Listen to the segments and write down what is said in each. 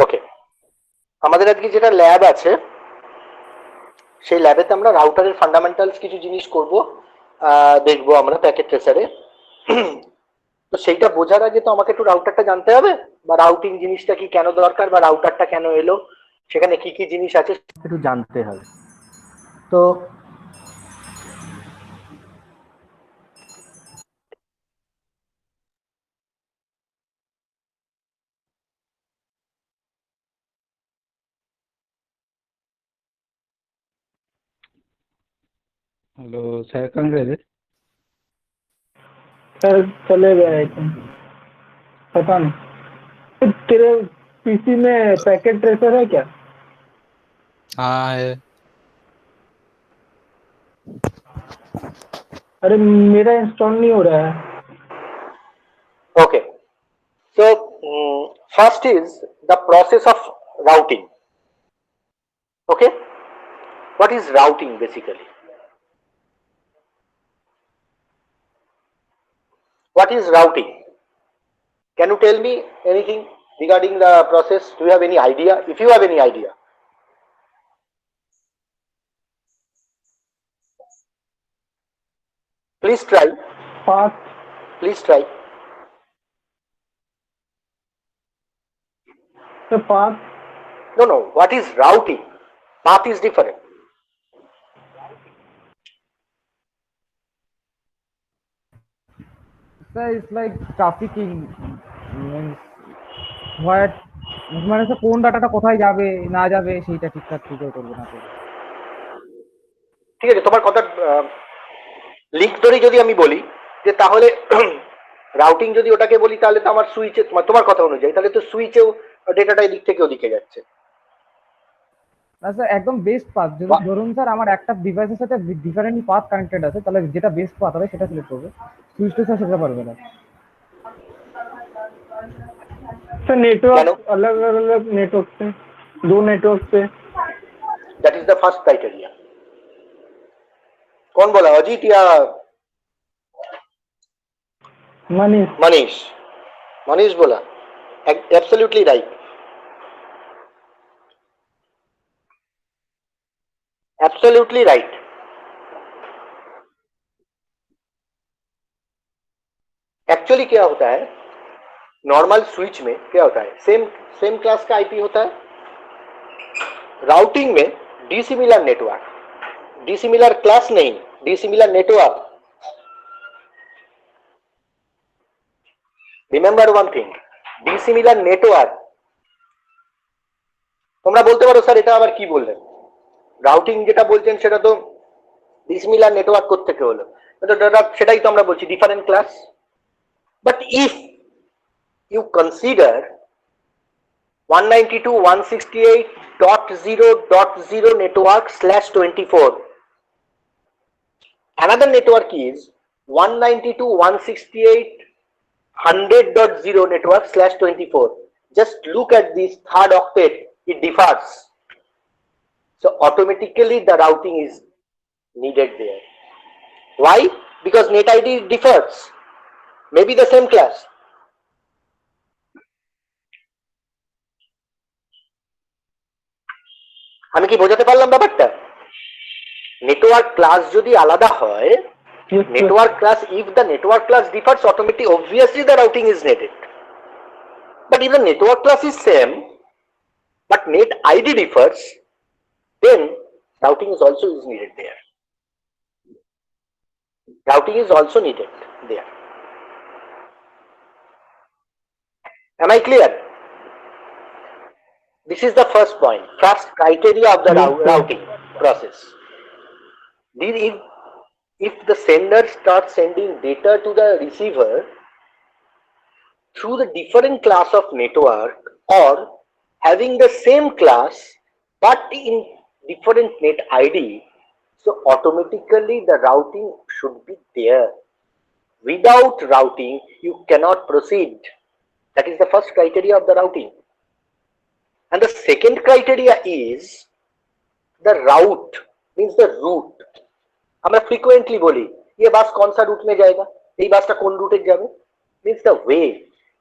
ওকে, আমাদের আজকে যেটা ল্যাব আছে সেই ল্যাবেতে আমরা রাউটারের ফান্ডামেন্টালস কিছু জিনিস করব, দেখবো আমরা প্যাকেট ট্রেসারে। তো সেইটা বোঝার আগে তো আমাকে একটু রাউটারটা জানতে হবে, বা রাউটিং জিনিসটা কি কেন দরকার, বা রাউটারটা কেন এলো, সেখানে কি কি জিনিস আছে একটু জানতে হবে। তো हेलो सर, कहाँ गए थे? सर चले गए आई थिंक, पता नहीं। तेरे पीसी में पैकेट ट्रेसर है क्या? हाँ है। अरे मेरा इंस्टॉल नहीं हो रहा है। okay, so first is the process of routing. Okay, what is routing basically? What is routing? Can you tell me anything regarding the process? Do you have any idea? If you have any idea, please try. Path Please try. तो path No, what is routing? Path is different. Sir, it's like trafficking. Means what? মানে sir কোন ডাটাটা কোথায় যাবে না যাবে সেইটা ঠিকঠাক কি করে করবো না করবো। ঠিক আছে, তোমার কথা লিঙ্ক ধরে যদি আমি বলি যে তাহলে রাউটিং যদি ওটাকে বলি তাহলে তো আমার সুইচে, তোমার কথা অনুযায়ী তাহলে তো সুইচেও ডেটাটা এদিক থেকে ওদিকে যাচ্ছে। না স্যার, একদম বেস্ট পাথ। যদি ধরুন স্যার আমার একটা ডিভাইসের সাথে ডিফারেন্ট পাথ কানেক্টেড আছে, তাহলে যেটা বেস্ট পাথ হবে সেটা সিলেক্ট করবে। সুইচ তো স্যার সেটা পারবে না। सर नेटवर्क अलग अलग नेटवर्क से, दो नेटवर्क से। That is the first criteria. कौन बोला, अजीत या मनीष? मनीष, मनीष बोला। Absolutely right, absolutely right. Actually क्या होता है, नॉर्मल स्विच में क्या होता है, सेम क्लास का आईपी होता है। राउटिंग में डिसिमिलर नेटवर्क, डिसिमिलर क्लास नहीं, dissimilar network. Remember one thing, dissimilar network. তোমরা বলতে পারো স্যার এটা আবার কি বললেন, রাউটিং যেটা বলছেন সেটা তো ডিসিমিলার নেটওয়ার্ক কোত্থেকে হলো, সেটাই তো আমরা বলছি different class. But if you consider 192.168.0.0 network /24, another network is 192.168.100.0 network /24. Just look at this third octet, it differs. So automatically the routing is needed there. Why? Because net ID differs, maybe the same class. আমি কি বোঝাতে পারলাম ব্যাপারটা? Network class যদি আলাদা হয়, network class, if the network class differs, automatically obviously the routing is needed. But if the network class is same but net ID differs, then routing is also needed there. Routing is also needed there. Am I clear? This is the first point, first criteria of the routing process. If the sender starts sending data to the receiver through the different class of network, or having the same class but in different net ID, so automatically the routing should be there. Without routing you cannot proceed. That is the first criteria of the routing. And the second criteria is the route, means the route. আমরা frequently বলি ये बस कौन सा root में जाएगा, এই বাসটা কোন রুটে যাবে, means the way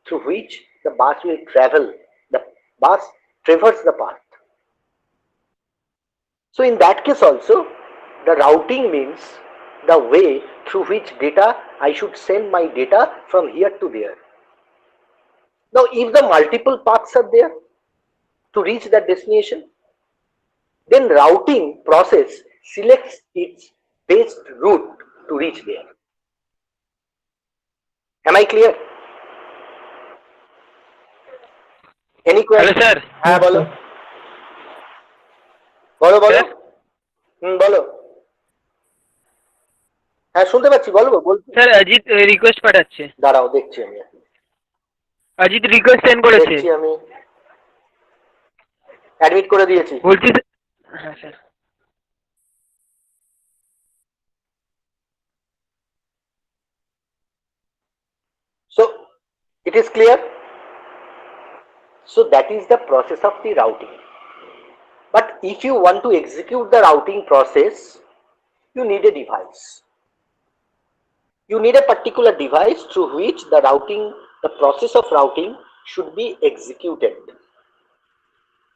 through which the bus will travel, the bus traverse the path. So in that case also, the routing means the way through which data I should send my data from here to there. Now if the multiple paths are there to reach that destination, then routing process selects its best route to reach there. Am I clear? Any hello question? Sir. হ্যাঁ Yes, বলো sir. বলো বলো sir বলো। হ্যাঁ শুনতে পাচ্ছি, বলবো বলছি। স্যার অজিত রিকোয়েস্ট পাঠাচ্ছে। দাঁড়াও দেখছি আমি, অজিত রিকোয়েস্ট সেন্ড করেছে। দেখছি আমি, অ্যাডমিট করে দিয়েছি। বলছি হ্যাঁ sir. So it is clear. So that is the process of the routing. But if you want to execute the routing process, you need a device. You need a particular device through which the routing, the process of routing should be executed.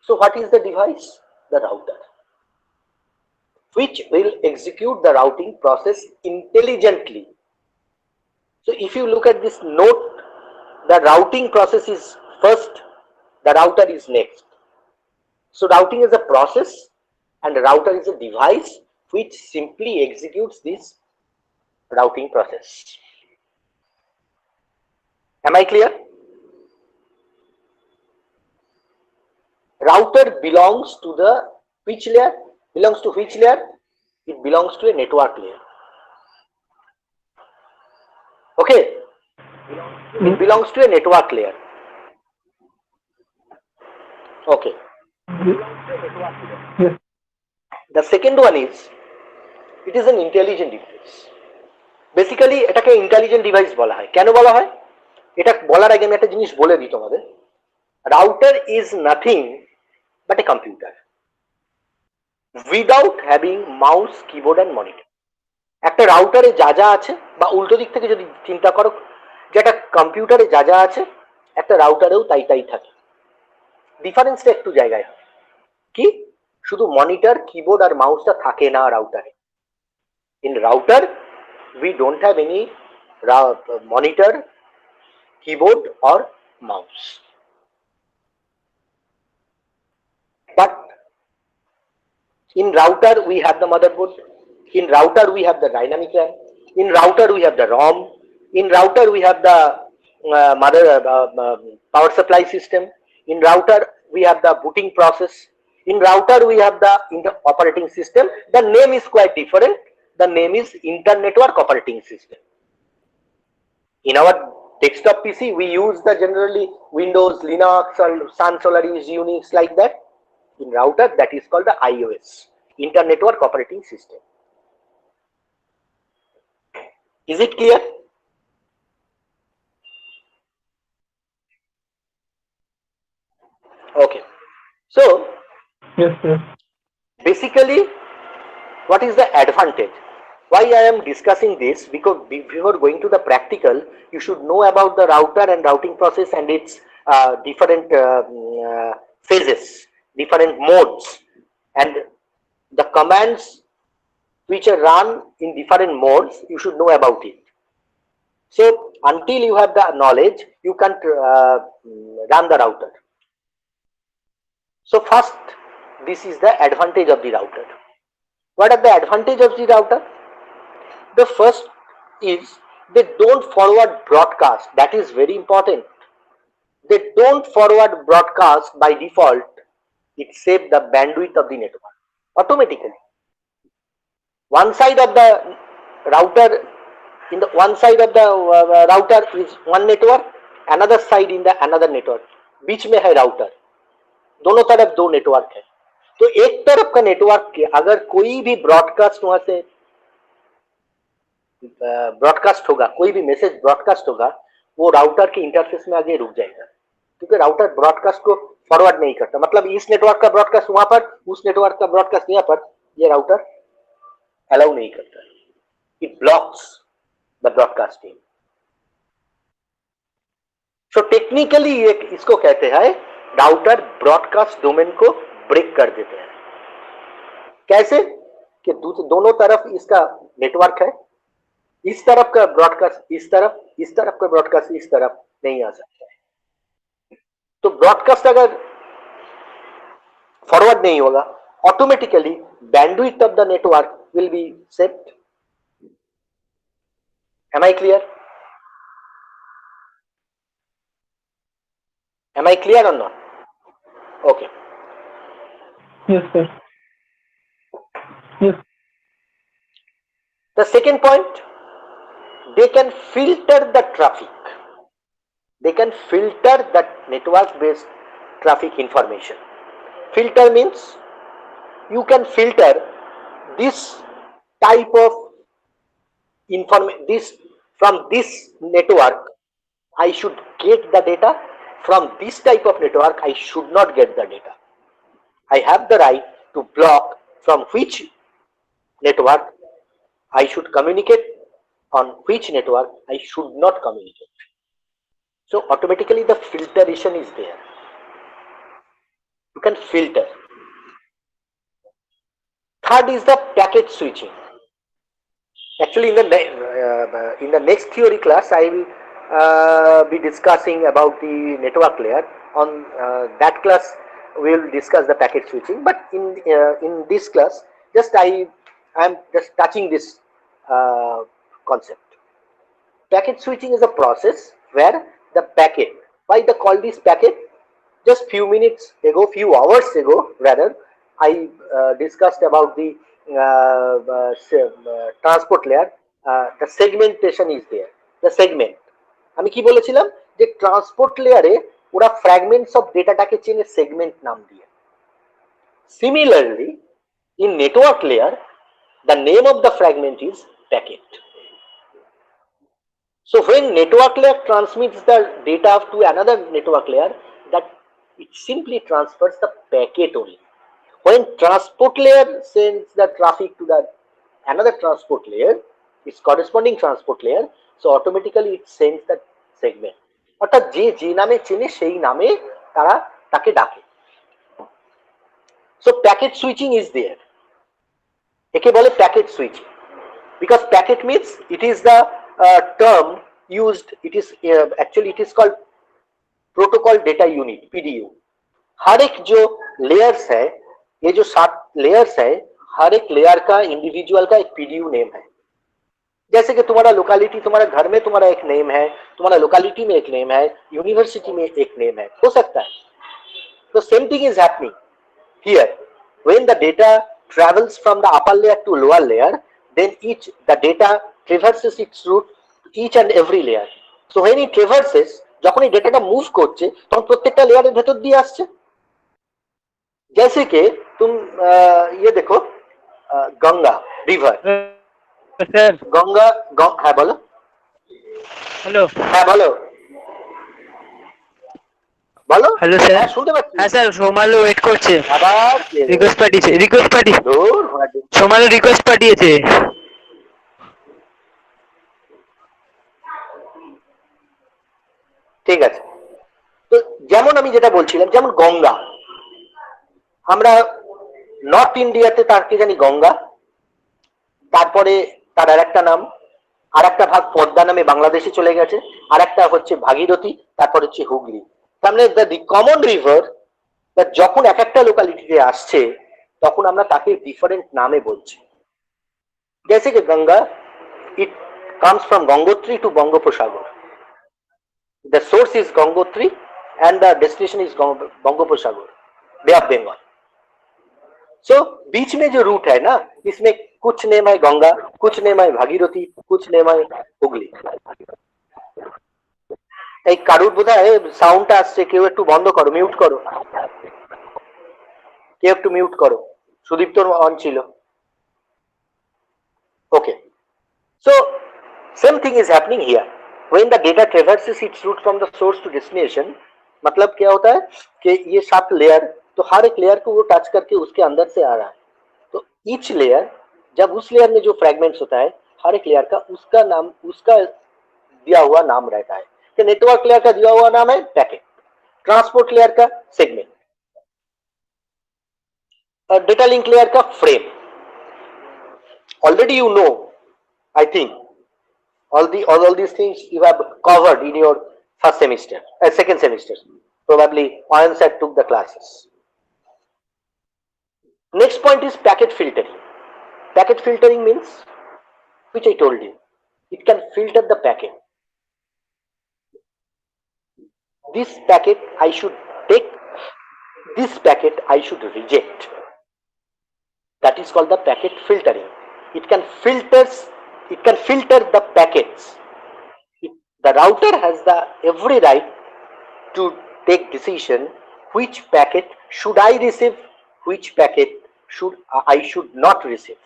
So what is the device? The router, which will execute the routing process intelligently. So if you look at this note, the routing process is first, the router is next. So routing is a process and the router is a device which simply executes this routing process. Am I clear? Router belongs to the which layer? Belongs to which layer? It belongs to a network layer. Okay? It belongs to a network layer. Okay. Yes. The second one is, it is an intelligent device. Basically এটাকে intelligent device বলা হয়। কেন বলা হয়? এটা বলার আগে আমি একটা জিনিস বলে দিই তোমাদের। Router is nothing but a computer without having mouse, keyboard and monitor. একটা রাউটারে যা যা আছে, বা উল্টো দিক থেকে যদি চিন্তা করো, যে একটা কম্পিউটারে যা যা আছে একটা রাউটারেও তাই তাই থাকে। ডিফারেন্সটা একটু জায়গায় হয় কি, শুধু মনিটর, কিবোর্ড আর মাউসটা থাকে না রাউটারে। In router we don't have any monitor, keyboard or mouse. But in router we have the motherboard, in router we have the dynamic RAM, in router we have the ROM, in router we have the power supply system, in router we have the booting process, in router we have the operating system. The name is quite different. The name is Inter-Network Operating System. In our desktop PC, we use the generally Windows, Linux, or Sun, Solaris, Unix, like that. In router, that is called the iOS, Inter-Network Operating System. Is it clear? Okay. So, Yes, sir. basically, what is the advantage? Why I am discussing this? Because before going to the practical, you should know about the router and routing process and its different phases, different modes, and the commands which are run in different modes. You should know about it. So until you have the knowledge, you can't run the router. So first, this is the advantage of the router. What are the advantage of the router? The first is they don't forward broadcast. That is very important. They don't forward broadcast by default. It saves the bandwidth of the network automatically. One side of the router, in the one side of the router is one network, another side in the another network. बीच में है router, दोनों तरफ दो network है। तो एक तरफ का नेटवर्क के अगर कोई भी ब्रॉडकास्ट वहां से ब्रॉडकास्ट होगा, कोई भी मैसेज ब्रॉडकास्ट होगा, वो राउटर के इंटरफेस में आगे रुक जाएगा, क्योंकि राउटर ब्रॉडकास्ट को फॉरवर्ड नहीं करता। मतलब इस नेटवर्क का ब्रॉडकास्ट वहां पर, उस नेटवर्क का ब्रॉडकास्ट यहाँ पर, ये राउटर अलाउ नहीं करता। It blocks the broadcasting. So technically ये इसको कहते हैं राउटर ब्रॉडकास्ट डोमेन को ब्रेक कर देते हैं। कैसे कि दोनों तरफ इसका नेटवर्क है, इस तरफ का ब्रॉडकास्ट इस तरफ, इस तरफ का ब्रॉडकास्ट इस तरफ नहीं आ सकता है। तो ब्रॉडकास्ट अगर फॉरवर्ड नहीं होगा, automatically bandwidth of the network will be set. Am I clear? Am I clear or not? Okay. Yes, sir. Yes. The second point, they can filter the traffic. They can filter the network-based traffic information. Filter means you can filter this type of information. From this network, I should get the data. From this type of network, I should not get the data. I have the right to block from which network I should communicate, on which network I should not communicate. So automatically the filtration is there. You can filter. Third is the packet switching. Actually, in the next theory class, I will be discussing about the network layer. On that class we will discuss the packet switching, but in this class just I am just touching this concept. Packet switching is a process where the packet, why they call this packet, just few minutes ago, few hours ago rather, I discussed about the transport layer. The segmentation is there. The segment, আমি কি বলেছিলাম যে transport লেয়ারে ওরা fragments of ডেটাটাকে চেনে segment নাম দিয়ে। Similarly in network layer the name of the fragment is packet. So when network layer transmits the data to another network layer, that it simply transfers the packet only. When transport layer sends the traffic to the another transport layer, its corresponding transport layer, so automatically it sends the segment. অর্থাৎ যে নামে চেনে সেই নামে তারা তাকে ডাকে। So packet switching is there. একে বলে packet switching, because packet means it is the term used, it is actually it is called protocol data unit, PDU. हर एक जो लेयर्स है, ये जो 7 लेयर्स है, हर एक लेयर का इंडिविजुअल का एक PDU नेम है। जैसे कि तुम्हारा लोकेलिटी, तुम्हारे घर में तुम्हारा एक नेम है, तुम्हारा लोकेलिटी में एक नेम है, यूनिवर्सिटी में एक नेम है, हो सकता है। तो same thing is happening here when the data travels from the upper layer to lower layer, then the data traverses its route to each and every layer. So when it traverses, যখন এই ডেটাটা move করছে তখন প্রত্যেকটা লেয়ারের ভেতর দিয়ে আসছে। जैसे कि तुम ये देखो गंगा रिवर, স্যার गंगा হ্যাঁ বলো, হ্যালো হ্যাঁ বলো বলো, হ্যালো স্যার। হ্যাঁ শুনতে পাচ্ছি। হ্যাঁ স্যার, সোমালো ওয়েট করছে, আবার রিকোয়েস্ট পাঠিয়েছে, দূর সোমালো রিকোয়েস্ট পাঠিয়েছে। ঠিক আছে। তো যেমন আমি যেটা বলছিলাম, যেমন গঙ্গা, আমরা নর্থ ইন্ডিয়াতে তাকে জানি গঙ্গা, তারপরে তার আরেকটা নাম, আরেকটা ভাগ পদ্মা নামে বাংলাদেশে চলে গেছে, আরেকটা হচ্ছে ভাগীরথী, তারপর হচ্ছে হুগলি। তার মানে দি কমন রিভার যখন এক একটা লোকালিটিতে আসছে তখন আমরা তাকে ডিফারেন্ট নামে বলছি। जैसे कि Ganga, it comes from Gangotri to Bangopsagar. The source is Gangotri and the destination is Bangopsagar, Bay of Bengal. So बीच में जो रूट है ना, इसमें कुछ नेम है गंगा, कुछ नेम है भागीरथी, कुछ नेम है हुगली। এই কারুর বোধহয় সাউন্ডটা আসছে, কেউ একটু বন্ধ করো, মিউট করো, কেউ একটু মিউট করো, সুদীপ্তর অন ছিল। Okay, so same thing is happening here. When the data traverses its route from the source to destination, मतलब क्या होता है कि ये 7 लेयर, तो हर एक लेयर को वो टच करके उसके अंदर से आ रहा है। तो ईच लेयर, जब उस लेयर में जो फ्रेगमेंट्स होता है, हर एक लेयर का उसका नाम, उसका दिया हुआ नाम रहता है। कि नेटवर्क लेयर का दिया हुआ नाम है पैकेट, ट्रांसपोर्ट लेयर का सेगमेंट, और डेटा लिंक लेयर का frame. Already you know, I think all these things you have covered in your first semester, second semester. Probably ONSAT took the classes. Next point is packet filtering. Packet filtering means, which I told you, it can filter the packet. This packet I should take, this packet I should reject. That is called the packet filtering. It can filter the packets. The router has the every right to take decision which packet should I receive, which packet I should not receive.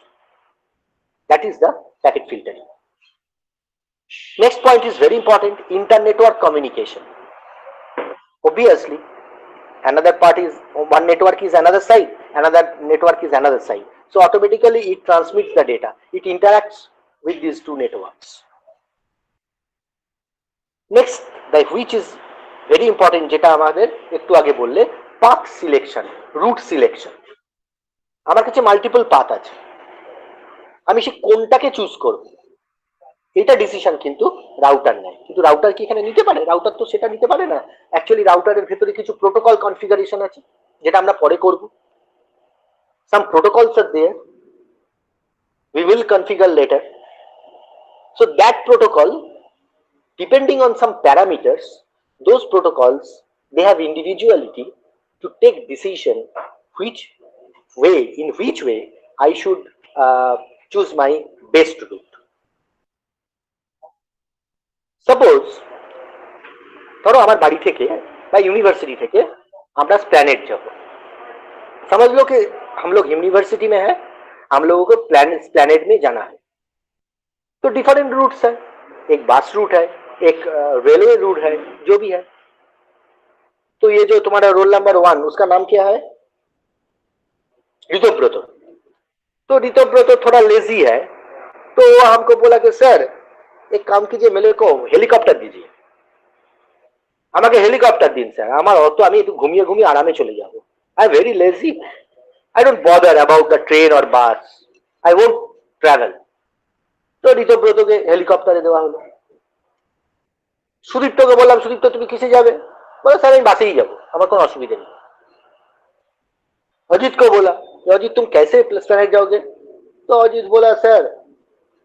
That is the packet filtering. Next point is very important, inter-network communication. Obviously, another part is, one network is another side, another network is another side. So automatically it transmits the data. It interacts with these two networks. Next, which is very important, যেটা আমাদের একটু আগে বললে, path selection, route selection. আমার কাছে multiple path আছে, আমি সে কোনটাকে চুজ করব, এটা ডিসিশন কিন্তু রাউটার নেয়। কিন্তু রাউটার কি এখানে নিতে পারে? রাউটার তো সেটা নিতে পারে না। অ্যাকচুয়ালি রাউটারের ভেতরে কিছু প্রোটোকল কনফিগারেশন আছে, যেটা আমরা পরে করব। Some protocols are there, we will configure later. So that protocol, depending on some parameters, those protocols, they have individuality to take decision in which way I should choose my best route. Suppose ধরো আমার বাড়ি থেকে বা university থেকে আমরা planet যাব। समझ लो कि हम लोग यूनिवर्सिटी में है, हम लोगों को प्लैनेट में जाना है, तो डिफरेंट रूट्स है, एक बस रूट है, एक रेलवे रूट है, जो भी है। तो ये जो तुम्हारा रोल नंबर 1, उसका नाम क्या है? ऋतुव्रत। तो ऋतुव्रत थोड़ा लेजी है, तो वो हमको बोला कि सर एक काम कीजिए, मेरे को हेलीकॉप्टर दीजिए, আমাকে হেলিকপ্টার দিন স্যার, আমার অত আমি একটু ঘুমিয়ে ঘুমিয়ে আরামে চলে যাব। I'm very lazy. I don't bother about the train or bus. I won't travel. তো ঋতব্রতকে হেলিকপ্টারে দেওয়া হলো। সুদীপ্তকে বললাম, সুদীপ্ত তুমি কিসে যাবে? বলে স্যার আমি বাসেই যাবো, আমার কোনো অসুবিধা নেই। अजीत को बोला, अजीत तुम कैसे प्लैनेट जाओगे? तो अजीत बोला सर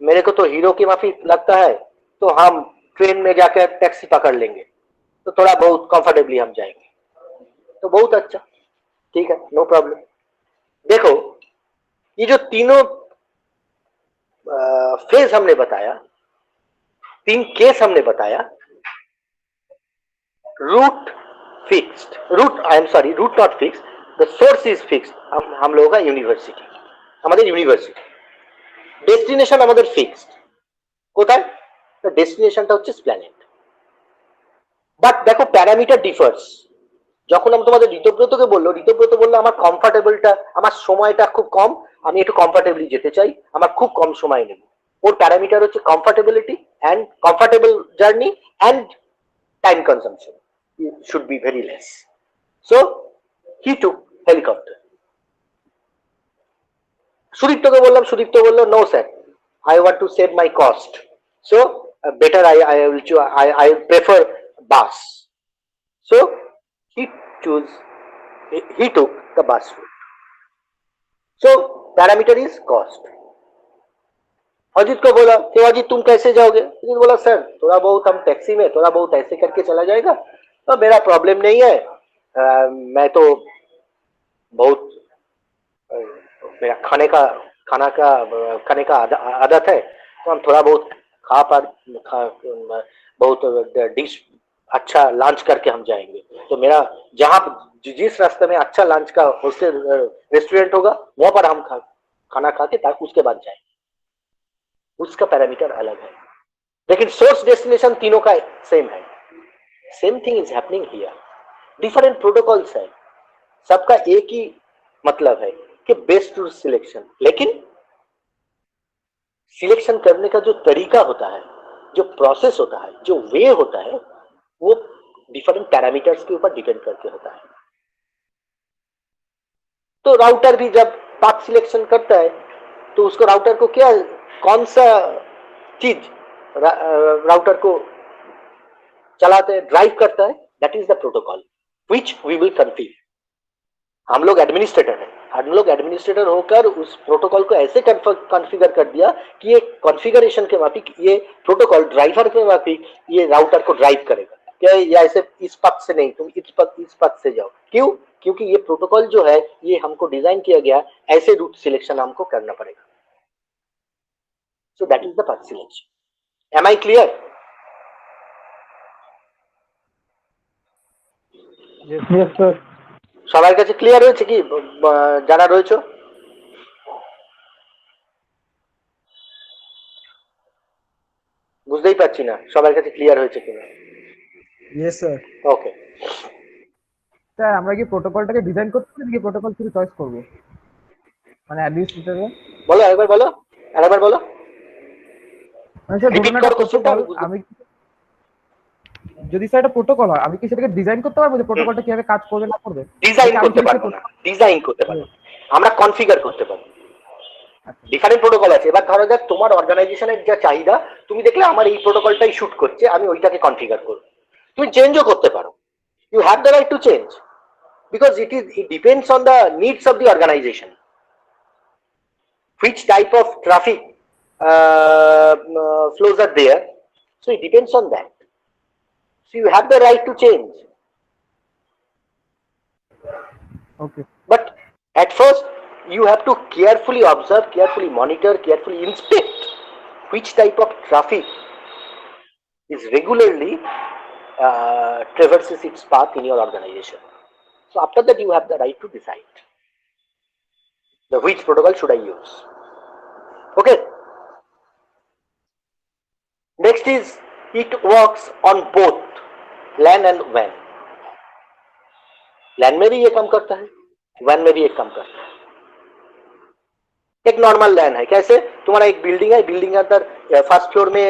मेरे को तो हीरो की माफी लगता है, तो हम ट्रेन में जाकर टैक्सी पकड़ लेंगे, तो थोड़ा बहुत कंफर्टेबली हम जाएंगे। तो बहुत अच्छा, ठीक है, नो प्रॉब्लम। देखो ये जो तीनों फेज हमने बताया, 3 केस हमने बताया, route fixed, route not fixed, the source is fixed. हम लोगों का यूनिवर्सिटी, हमारे यूनिवर्सिटी, डेस्टिनेशन हमारे फिक्स्ड, কোথায়? তো ডেস্টিনেশনটা হচ্ছে প্ল্যানেট। বাট দেখো প্যারামিটার ডিফার্স। যখন আমি তোমাদের ঋতব্রতকে বললো, ঋতব্রত বললো আমার কমফর্টেবলটা, আমার সময়টা খুব কম, আমি একটু কমফর্টেবলি যেতে চাই, আমার খুব কম সময় নেব। ওর প্যারামিটার হচ্ছে comfortability and comfortable journey and time consumption should be very less. So he took helicopter. সুদীপ্তকে বললাম, সুদীপ্ত বললো no sir, I want to save my cost, so better I will prefer bus. So he took the bus route. So parameter is cost. Ajit को बोला कि अजीत तुम कैसे जाओगे? अजीत बोला सर थोड़ा बहुत हम टैक्सी में थोड़ा बहुत ऐसे करके चला जाएगा, तो मेरा प्रॉब्लम नहीं है, मैं तो बहुत मेरा खाने का आदत है, तो हम थोड़ा बहुत बहुत डिश अच्छा लंच करके हम जाएंगे, तो मेरा जहाँ जिस रास्ते में अच्छा लंच का होटल रेस्टोरेंट होगा वहां पर हम खाना खा के ताकि उसके बाद जाएंगे। उसका पैरामीटर अलग है, लेकिन सोर्स डेस्टिनेशन तीनों का सेम है। Same thing is happening here, different protocols है, सबका एक ही मतलब है कि बेस्ट रूट सिलेक्शन। लेकिन सिलेक्शन करने का जो तरीका होता है, जो प्रोसेस होता है, जो वे होता है, पैरामीटर्स के ऊपर डिपेंड करके होता है। तो राउटर भी जब पाथ सिलेक्शन करता है तो उसको राउटर को क्या, कौन सा चीज राउटर को चलाते ड्राइव करता है, that is the protocol which we will configure. हम लोग एडमिनिस्ट्रेटर हैं, हम लोग एडमिनिस्ट्रेटर होकर उस प्रोटोकॉल को ऐसे कॉन्फ़िगर कर दिया कि ये कॉन्फ़िगरेशन के माफिक ये प्रोटोकॉल ड्राइवर के माफिक ये राउटर को ड्राइव करेगा। क्या ये ऐसे इस पथ से नहीं, तुम इस पथ से जाओ, क्यों? क्योंकि ये प्रोटोकॉल जो है ये हमको डिजाइन किया गया, ऐसे रूट सिलेक्शन हमको करना पड़ेगा। So that is the path selection. Am I clear? Yes sir. সবার কাছে ক্লিয়ার হয়েছে কি যারা রয়েছে? বুঝতেই পারছি না সবার কাছে ক্লিয়ার হয়েছে কিনা। Yes sir. ওকে স্যার আমরা কি প্রোটোকলটাকে ডিজাইন করতে পারি নাকি প্রোটোকল শুধু চয়েস করব, মানে অ্যাডমিনিস্ট্রেটরে? বলো আরেকবার বলো, আরেকবার বলো। মানে স্যার Repeat ধরুন করো একটা কোশ্চেনটা, প্রোটোকল, আমি বুঝতে- আমি যদি স্যার এটা প্রোটোকল হয় আমি কি সেটাকে ডিজাইন করতে পারবো যে প্রোটোকলটা কিভাবে কাজ করবে না করবে? ডিজাইন আমি করতে কি পারবো না, ডিজাইন করতে পারবো, আমরা কনফিগার করতে পারবো। ডিফারেন্ট প্রোটোকল আছে। এবার ধরো যাক তোমার অর্গানাইজেশনের যা চাহিদা, তুমি দেখলে আমার এই প্রোটোকলটাই শুট করছে, আমি ওইটাকে কনফিগার করবো। তুমি চেঞ্জও করতে পারো, you have the right to change, because it depends on the needs of the organization, which type of traffic flows are there, so it depends on that, so you have the right to change. Okay But at first you have to carefully observe, carefully monitor, carefully inspect which type of traffic is regularly traverses its path in your organization. So after that you have the right to decide the which protocol should I use. Okay. Next is it works on both LAN and WAN. LAN में भी ये काम करता है, WAN में भी एक काम करता है। एक नॉर्मल LAN है, कैसे? तुम्हारा एक बिल्डिंग है, बिल्डिंग के अंदर फर्स्ट फ्लोर में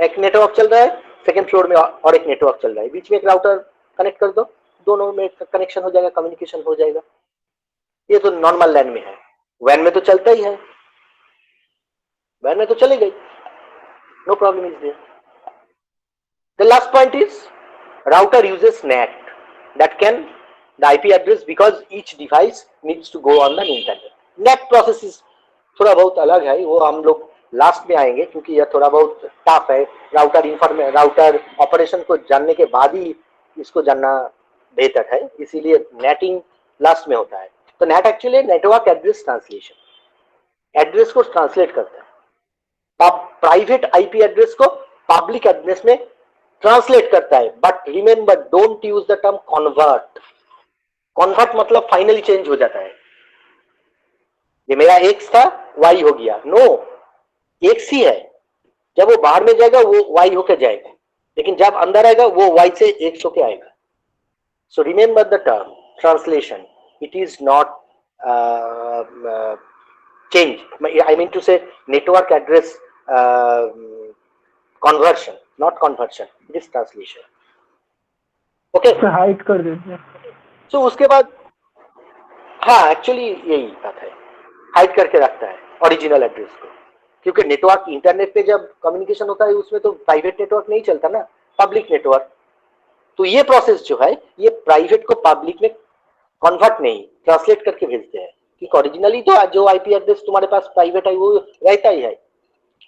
एक नेटवर्क चल रहा है, सेकंड फ्लोर में और एक नेटवर्क चल रहा है, बीच में एक राउटर कनेक्ट कर दो, दोनों में कनेक्शन हो जाएगा, कम्युनिकेशन हो जाएगा। ये तो नॉर्मल LAN में है। WAN में तो चलता ही है, WAN में तो चलेगा ही, no problem is there. The last point is router uses NAT, that can the IP address because each device needs to go on the internet. NAT process is थोड़ा बहुत अलग है, वो हम लोग लास्ट में आएंगे क्योंकि यह थोड़ा बहुत टफ है। राउटर ऑपरेशन को जानने के बाद ही इसको जानना बेहतर है, इसीलिए नेटिंग लास्ट में होता है। तो net actually network address translation, address को ट्रांसलेट करता है, प्राइवेट आईपी एड्रेस को पब्लिक एड्रेस में ट्रांसलेट करता है। But remember, don't use the term convert. Convert मतलब फाइनली चेंज हो जाता है, ये मेरा एक्स था वाई हो गया, नो, एक्स ही है, जब वो बाहर में जाएगा वो वाई होके जाएगा, लेकिन जब अंदर आएगा वो वाई से एक्स होके आएगा। So remember the term translation, it is not change, I mean to say network address conversion, not conversion, it is translation. Okay, hide कर देते हैं। सो उसके बाद हाँ एक्चुअली यही बात है, हाइड करके रखता है ओरिजिनल एड्रेस को, क्योंकि नेटवर्क इंटरनेट पे जब कम्युनिकेशन होता है उसमें तो प्राइवेट नेटवर्क नहीं चलता ना, पब्लिक नेटवर्क। तो ये प्रोसेस जो है ये प्राइवेट को पब्लिक में कन्वर्ट नहीं, ट्रांसलेट करके भेजते हैं, क्योंकि ओरिजिनली तो जो आईपी एड्रेस तुम्हारे पास प्राइवेट है वो रहता ही है,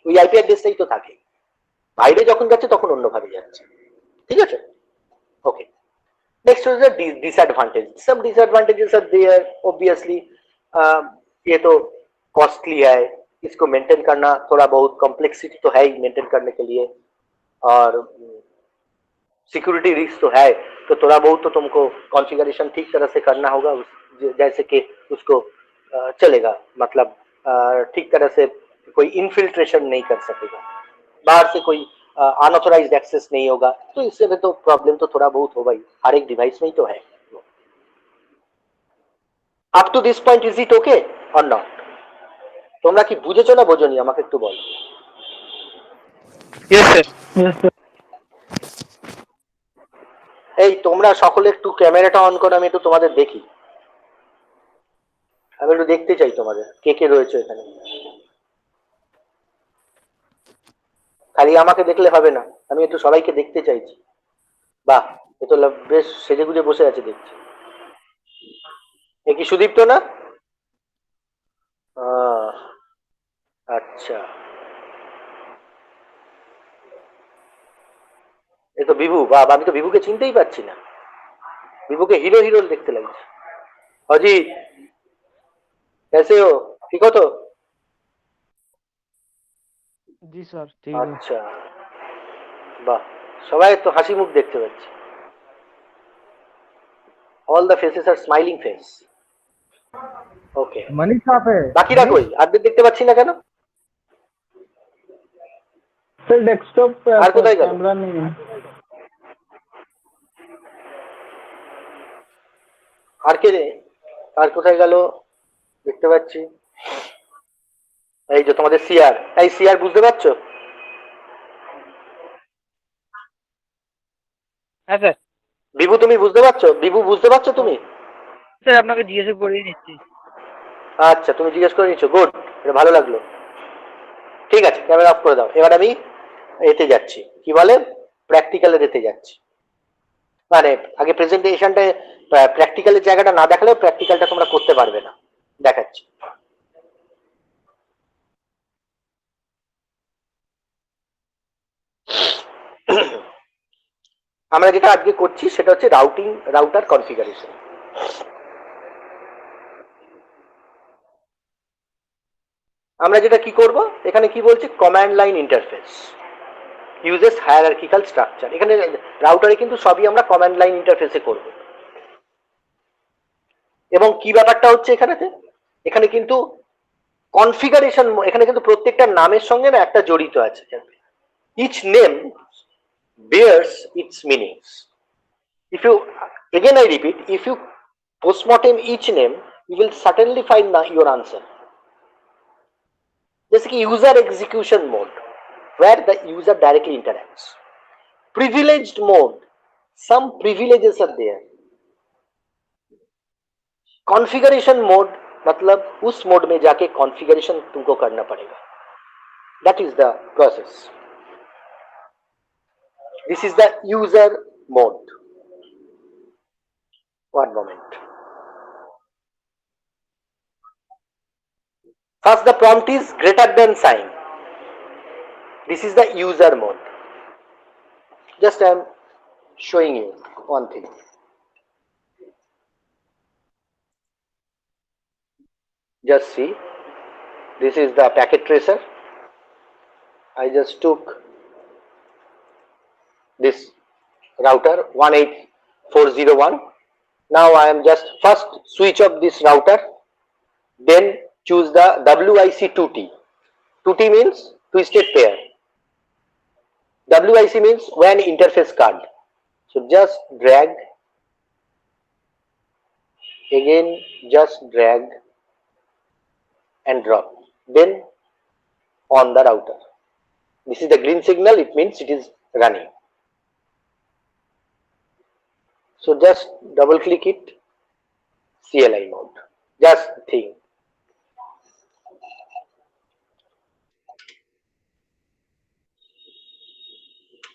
ওই আইপি অ্যাড্রেসটাই তো থাকে, বাইরে যখন যাচ্ছে তখন অন্যভাবে যাচ্ছে। ঠিক আছে, okay. Next is the disadvantage, some disadvantages are there obviously. ये तो कॉस्टली है, इसको मेंटेन करना थोड़ा बहुत कॉम्प्लेक्सिटी तो है ही मेंटेन करने के लिए, और सिक्योरिटी रिस्क तो है, तो थोड़ा बहुत तो तुमको कॉन्फ़िगरेशन ठीक तरह से करना होगा, जैसे कि उसको चलेगा, मतलब ठीक तरह से कोई इनफिल्ट्रेशन नहीं कर सकेगा, बाहर से कोई अनऑथराइज्ड एक्सेस नहीं होगा, तो इससे भी तो प्रॉब्लम तो थोड़ा बहुत होगा ही, हर एक डिवाइस में ही तो है। Up to this point is it okay और नॉट? তোমরা কি বুঝেছো না বোঝোনি আমাকে একটু বলো। Yes sir. Yes sir. এই তোমরা সকলে একটু ক্যামেরাটা অন করো, আমি একটু তোমাদের দেখি, আমি একটু দেখতে চাই তোমাদের কে কে রয়েছে এখানে। খালি আমাকে দেখলে হবে না, আমি একটু সবাইকে দেখতে চাইছি। বাহ, এ তো বেশ সেজে গুজে বসে আছে দেখছি। এ কি সুদীপ্ত না? আচ্ছা, এ তো বিভু। বা আমি তো বিভুকে চিনতেই পারছি না, বিভুকে হিরো হিরো দেখতে লাগছে। অজিত, कैसे हो? ঠিক हो তো? জি স্যার, ঠিক আছে। আচ্ছা, বাহ, সবাই তো হাসি মুখ দেখতে পাচ্ছি। All the faces are smiling face. Okay, Manish कहाँ पे है? বাকিরা কই? আর্ধেক দেখতে পাচ্ছি না কেন? सर डेस्कटॉप पे আর কোথায় গেল? कैमरा नहीं है। আর কে রে? আর কোথায় গেল? দেখতে পাচ্ছি এই যে তোমাদের সিআর। এই সিআর বুঝতে পারছো? হ্যাঁ স্যার। বিভু তুমি বুঝতে পারছো? বিভু বুঝতে পারছো তুমি? স্যার আপনাকে জিজ্ঞেস করে নিচ্ছি। আচ্ছা, তুমি জিজ্ঞেস করে নিচ্ছ, গুড, এটা ভালো লাগলো। ঠিক আছে, ক্যামেরা অফ করে দাও। এবার আমি এতে যাচ্ছি, কি বলে, প্র্যাকটিক্যালে দিতে যাচ্ছি। মানে আগে প্রেজেন্টেশনটা, প্র্যাকটিক্যালের জায়গাটা না দেখালেও প্র্যাকটিক্যালটা তোমরা করতে পারবে না, দেখাচ্ছি। আমরা যেটা আজকে করছি সেটা হচ্ছে রাউটার কনফিগারেশন। আমরা যেটা কি করব, এখানে কি বলছি, command line interface uses hierarchical structure. এখানে রাউটারে কিন্তু সবই আমরা কমান্ড লাইন ইন্টারফেসে করব। এবং কি ব্যাপারটা হচ্ছে এখানে কিন্তু কনফিগারেশন, এখানে কিন্তু প্রত্যেকটা নামের সঙ্গে না একটা জড়িত আছে। Each name bears its meanings. If you, again I repeat, if you postmortem each name, you will certainly find your answer. जैसे कि user execution mode, where the user directly interacts. Privileged mode, some privileges are there. Configuration mode, मतलब उस mode में जाके configuration तुमको करना पड़ेगा. That is the process. This is the user mode. One moment. First, the prompt is greater than sign. This is the user mode. Just I am showing you one thing. Just see, this is the packet tracer. I just took this router 18401. Now I am just first switch off this router, then choose the WIC2T. 2T means twisted pair. WIC means WAN interface card. So just drag, again just drag and drop, then on the router. This is the green signal, it means it is running. So just double click it, CLI mode. Just think.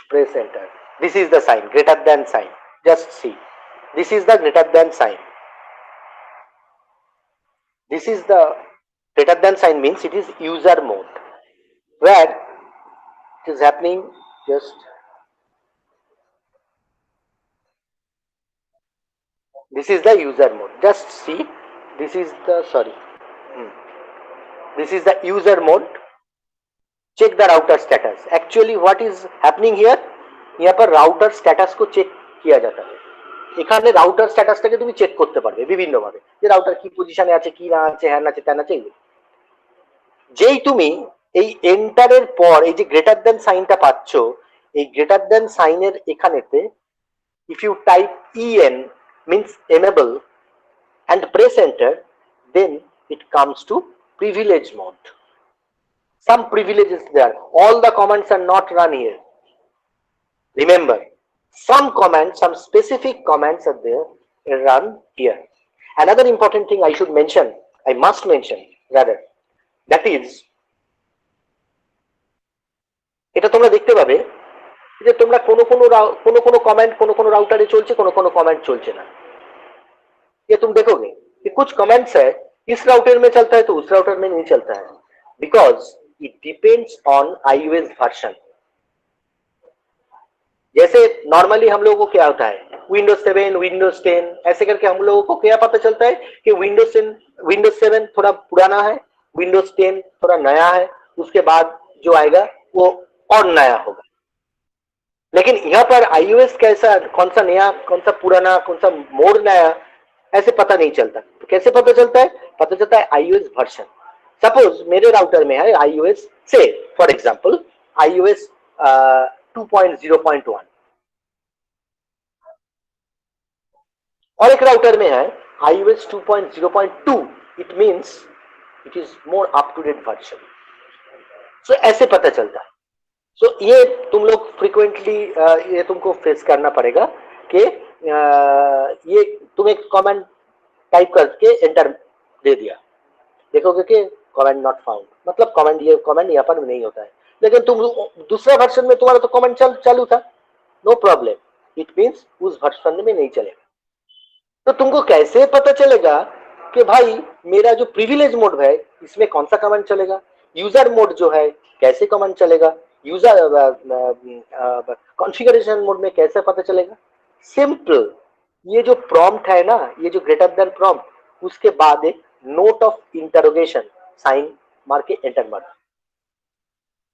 Press enter. This is the sign, greater than sign. Just see. This is the greater than sign. This is the greater than sign means it is user mode. Where it is happening, just this is the user mode. Just see, this is the this is the user mode. Check the router status. Actually what is happening here, यहाँ पर router status को check किया जाता है। এখানে router স্ট্যাটাসটাকে তুমি check করতে পারবে বিভিন্ন ভাবে, যে রাউটার কি পজিশনে আছে, কি না আছে, হ্যাঁ না আছে, তা না আছে। যেই তুমি এই এন্টারের পর এই যে গ্রেটার দেন সাইনটা পাচ্ছ, এই গ্রেটার দেন সাইনের এখানেতে if you type en means enable and press enter, then it comes to privilege mode. Some privileges there. All the commands are not run here. Remember, some commands, some specific commands are there run here. Another important thing I should mention, I must mention rather, that is, এটা তোমরা দেখতে পাবে যে তোমরা কোনো comment কোনো राउटरे चलছে কোনো comment चलছে ना। ये तुम देखोगे कि कुछ कमेंट्स है इस राउटर में चलता है तो उस राउटर में नहीं चलता है, because it depends on iOS version. जैसे नॉर्मली हम लोगों को क्या होता है, विंडोज 7 विंडोज 10 ऐसे करके हम लोगों को क्या पता चलता है कि विंडोज 7 थोड़ा पुराना है, विंडोज 10 थोड़ा नया है, उसके बाद जो आएगा वो और नया होगा। लेकिन यहाँ पर iOS कैसा, कौन सा नया, कौन सा पुराना, कौन सा मोड नया, ऐसे पता नहीं चलता। तो कैसे पता चलता है? पता चलता है iOS वर्जन। सपोज मेरे राउटर में है iOS से, फॉर एग्जांपल iOS 2.0.1 और एक राउटर में है iOS 2.0.2, it means it is more up to date version. So ऐसे पता चलता है। सो ये तुम लोग फ्रीक्वेंटली ये तुमको फेस करना पड़ेगा कि ये तुम एक कमेंट टाइप करके एंटर दे दिया, देखोगे कि कमेंट नॉट फाउंड, मतलब कमेंट यहाँ पर नहीं होता है। लेकिन तुम दूसरा वर्जन में तुम्हारा तो कमेंट चालू था, नो प्रॉब्लम, इट मींस उस वर्जन में नहीं चलेगा। तो तुमको कैसे पता चलेगा कि भाई मेरा जो प्रिविलेज मोड है इसमें कौन सा कमेंट चलेगा, यूजर मोड जो है कैसे कमेंट चलेगा, यूजर कॉन्फ़िगरेशन मोड में कैसे पता चलेगा? सिंपल, ये जो प्रॉम्प्ट है ना, ये जो ग्रेटर देन प्रॉम्प्ट, उसके बाद एक नोट ऑफ इंटरोगेशन साइन मार के एंटर मार।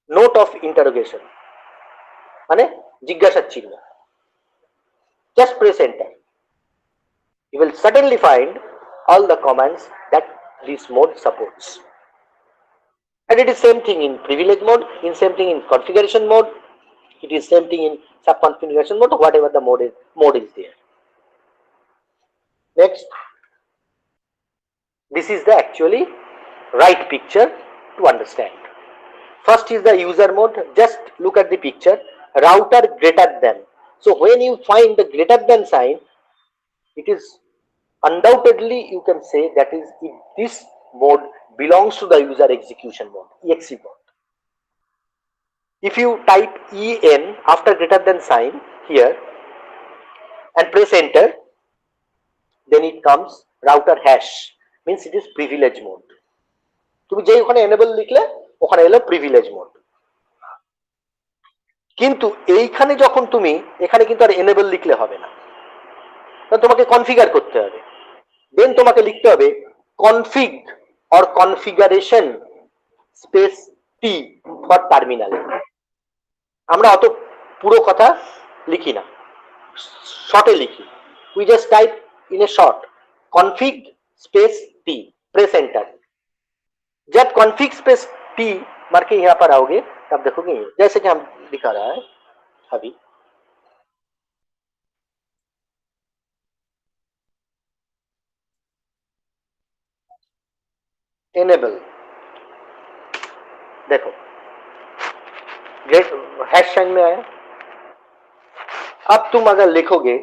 नोट ऑफ इंटरोगेशन माने जिज्ञासा चिन्ह, just press enter. You will suddenly find all the commands that this mode supports. And it is same thing in privilege mode, in same thing in configuration mode, it is same thing in sub configuration mode, whatever the mode is there. Next, this is the actually right picture to understand. First is the user mode. Just look at the picture, router greater than. So when you find the greater than sign, it is undoubtedly you can say that is this mode belongs to the user execution mode, exe mode. If you type en after greater than sign here and press enter, then it comes router hash, means it is privilege mode. তুমি যেই ওখানে enable লিখলে ওখানে এলো privilege mode। কিন্তু এইখানে যখন তুমি এখানে কিন্তু আর enable লিখলে হবে না, তখন তোমাকে কনফিগার করতে হবে। দেন তোমাকে লিখতে হবে config or configuration space t for terminal। আমরা অত পুরো কথা লিখি না, শর্টে লিখি। we just type in a short config space t, press enter। जब config space t मार के यहाँ पर आओगे तब देखोगे जैसे कि हम दिखा रहा है अभी, enable, देखो हैश साइन में आया। अब तुम अगर लिखोगे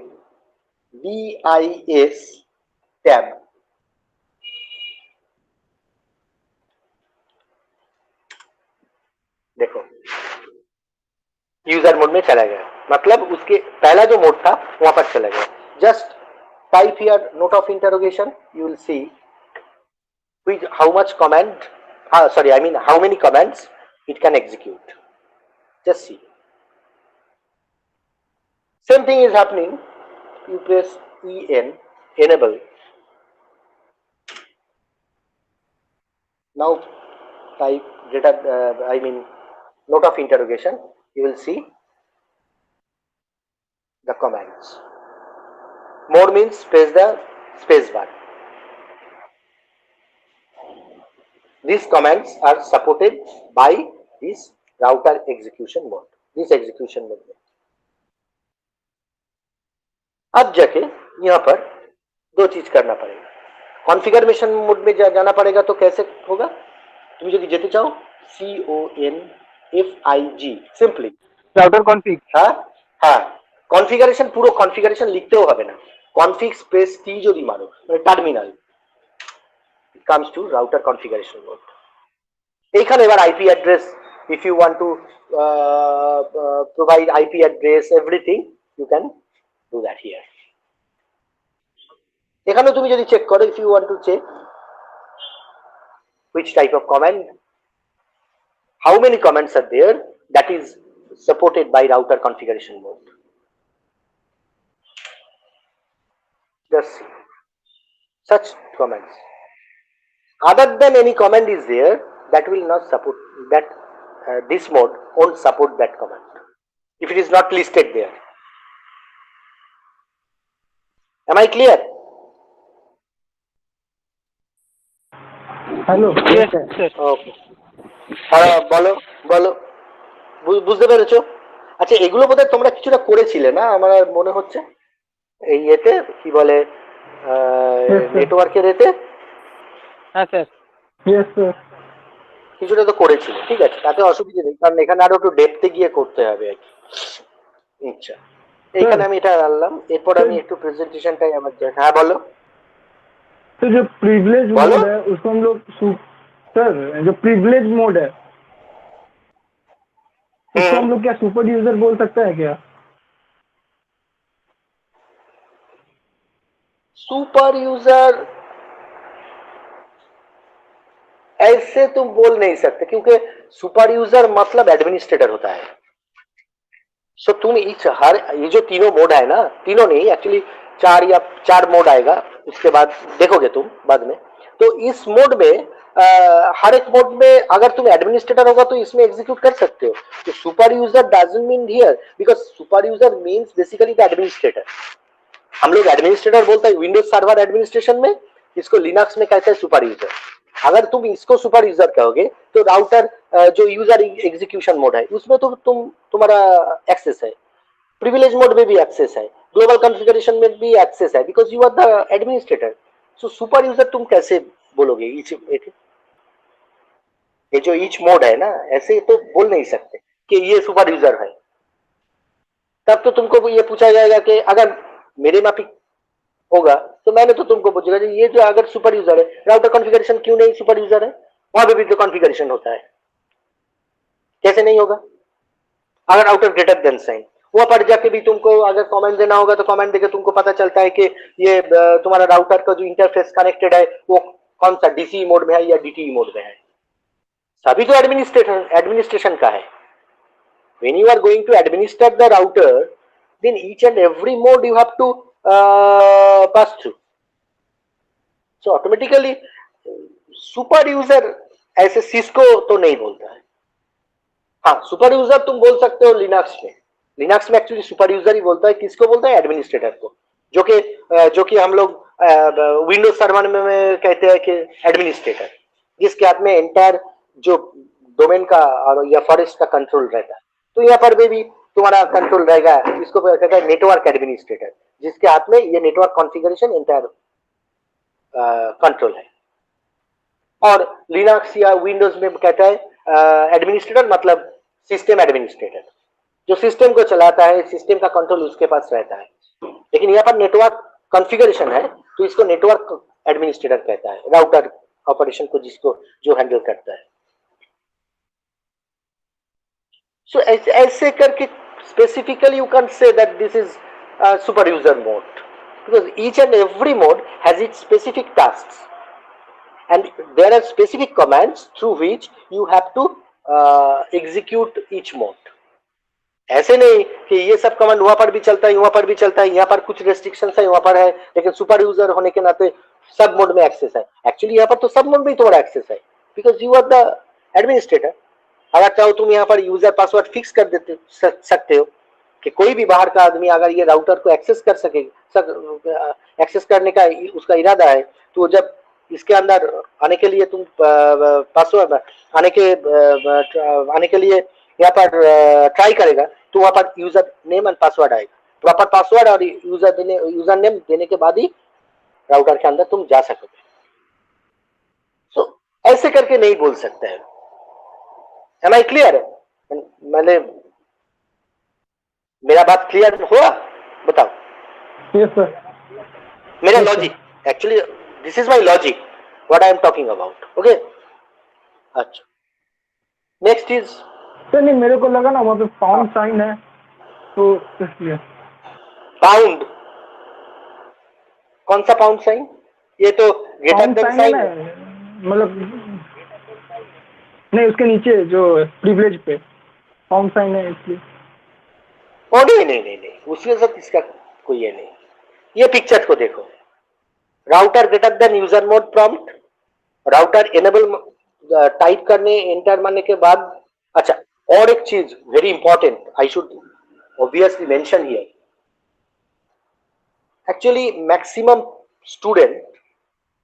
bis टैब, देखो यूजर मोड में चला गया, मतलब उसके पहला जो मोड था वहां पर चला गया। Just type here note of interrogation, you will see with how much command, how many commands it can execute. Just see, same thing is happening. You press en, enable, now type greater note of interrogation, you will see the commands. Mode means press the space bar. These commands are supported by this router execution mode, this execution mode में। अब जाके यहाँ पर दो चीज करना पड़ेगा। Configuration mode में जाना पड़ेगा। तो कैसे होगा? तुम यदि जेते चाहो CONFIG सिंपली राउटर कॉन्फ़िग, हाँ हाँ, কনফিগারেশন পুরো কনফিগারেশন লিখতেও হবে না, কনফিগ স্পেস টি যদি মারো মানে terminal, comes to router configuration mode. এইখানে এবার IP address, if you want to provide IP address everything you can do that here. এখানে তুমি যদি চেক করো, if you want to check which type of command, how many commands are there that is supported by router configuration mode. Just see such commands. Other than any command is there that will not support that, this mode won't support that command if it is not listed there. Am I clear? Hello Yes, sir. Okay. বলো বলো, বুঝতে পেরেছো? আচ্ছা, এগুলো বোধহয় তোমরা কিছুটা করেছিলে না, আমার মনে হচ্ছে এই এতে কি বলে Yes, sir. নেটওয়ার্কের এতে হ্যাঁ স্যার। Yes sir. কিছুটা তো করেছিল, ঠিক আছে, তাতে অসুবিধা নেই, কারণ এখানে আরো একটু ডেপথে গিয়ে করতে হবে আর কি। আচ্ছা, এইখানে আমি এটা আনলাম, এরপর আমি একটু প্রেজেন্টেশনটাই আমার, হ্যাঁ বলো। तो जो प्रिविलेज बोलो। मोड है उसको हम लोग सर जो प्रिविलेज मोड है उसको हम लोग क्या सुपर यूजर बोल सकते हैं क्या? सुपर यूजर ऐसे तुम बोल नहीं सकते, क्योंकि सुपर यूजर मतलब एडमिनिस्ट्रेटर होता है। सो तुम इस हर ये जो तीनों मोड है ना, तीनों नहीं एक्चुअली चार मोड आएगा, उसके बाद देखोगे तुम बाद में। तो इस मोड में हर एक मोड में अगर तुम एडमिनिस्ट्रेटर होगा तो इसमें एग्जीक्यूट कर सकते हो। तो super user doesn't mean here, because super user means basically the administrator. हम लोग एडमिनिस्ट्रेटर बोलते हैं विंडोज सर्वर एडमिनिस्ट्रेशन में, इसको लिनक्स में कहते हैं सुपर यूजर। अगर तुम इसको सुपर यूजर कहोगे तो राउटर जो यूजर एग्जीक्यूशन मोड है उसमें तो तुम्हारा एक्सेस है, प्रिविलेज मोड में भी एक्सेस है, ग्लोबल कॉन्फ़िगरेशन में भी एक्सेस है, because you are the administrator. So super user तुम कैसे बोलोगे? ये जो ईच मोड है ना, ऐसे तो बोल नहीं सकते कि ये सुपर यूजर है। तब तो तुमको ये पूछा जाएगा कि अगर मेरे माफिक होगा तो मैंने तो तुमको पूछेगा ये जो अगर सुपर यूजर है, राउटर कॉन्फ़िगरेशन क्यों नहीं सुपर यूजर है? वहां पे भी तो कॉन्फ़िगरेशन होता है, कैसे नहीं होगा? अगर राउटर ग्रेटर देन साइन, वहां पर जाके भी तुमको अगर कमेंट देना होगा तो कमेंट देके तुमको पता चलता है कि ये तुम्हारा राउटर का जो इंटरफेस कनेक्टेड है वो कौन सा डीसी मोड में है या डीटीई मोड में है। सभी तो एडमिनिस्ट्रेशन का है। when you are going to administer the router, then each and every mode you have to pass through. So automatically super user ऐसे सिस्को तो नहीं बोलता है। हाँ, सुपर यूजर तुम बोल सकते हो लिनक्स में। लिनक्स में एक्चुअली सुपर यूजर ही बोलता है, किसको बोलता है? एडमिनिस्ट्रेटर को, जो कि हम लोग विंडोज सर्वर में कहते हैं कि एडमिनिस्ट्रेटर, जिसके हाथ में एंटायर जो डोमेन का और या फॉरेस्ट का कंट्रोल रहता है। तो यहाँ पर भी तुम्हारा कंट्रोल रहेगा, इसको कहते हैं नेटवर्क एडमिनिस्ट्रेटर, जिसके हाथ में ये नेटवर्क कॉन्फ़िगरेशन एंटायर कंट्रोल है। और लिनक्स या विंडोज में कहता है एडमिनिस्ट्रेटर मतलब सिस्टम एडमिनिस्ट्रेटर, जो सिस्टम को चलाता है, सिस्टम का कंट्रोल उसके पास रहता है। लेकिन यहाँ पर नेटवर्क कॉन्फ़िगरेशन है तो इसको नेटवर्क एडमिनिस्ट्रेटर कहता है, राउटर ऑपरेशन को जिसको जो हैंडल करता है। So ऐसे करके specifically you can't say that this is a super user mode, because each and every mode has its specific tasks and there are specific commands through which you have to execute each mode. ऐसे नहीं कि ये सब command वहां पर भी चलता है, वहां पर भी चलता है, यहाँ पर कुछ रेस्ट्रिक्शंस है, वहां पर है, लेकिन सुपर यूजर होने के नाते सब मोड में एक्सेस है। एक्चुअली यहाँ पर तो सब मोड में तुम्हारा एक्सेस है, because you are the administrator. अगर चाहो तुम यहाँ पर यूजर पासवर्ड फिक्स कर सकते हो कि कोई भी बाहर का आदमी अगर ये राउटर को एक्सेस कर सके, एक्सेस करने का उसका इरादा है, तो जब इसके अंदर आने के लिए तुम पासवर्ड आने के लिए यहाँ पर ट्राई करेगा तो वहां पर यूजर नेम एंड पासवर्ड आएगा, प्रॉपर पासवर्ड और यूजर नेम देने के बाद ही राउटर के अंदर तुम जा सकोगे। सो ऐसे करके नहीं बोल सकते हैं। Am I clear? मैंने मेरा बात क्लियर हुआ? बताओ यस सर। मेरा Yes, sir. Logic, actually this is my logic what I am talking about. Okay, अच्छा, नेक्स्ट इज सर नहीं, मेरे को लगा ना वहाँ पे पाउंड साइन है तो इसलिए। पाउंड। कौन सा पाउंड साइन? ये तो ग्रेटर पाउंड देन साइन है साइन ना, है। मतलब नहीं, उसके नीचे जो प्रिविलेज पे पाउंड साइन है इसलिए। ओ नहीं नहीं नहीं नहीं, उसके साथ इसका कोई ये नहीं। ये पिक्चर को देखो, router greater than user mode prompt, router enable type करने एंटर मारने के बाद। अच्छा, और एक चीज very important I should obviously mention here, actually maximum student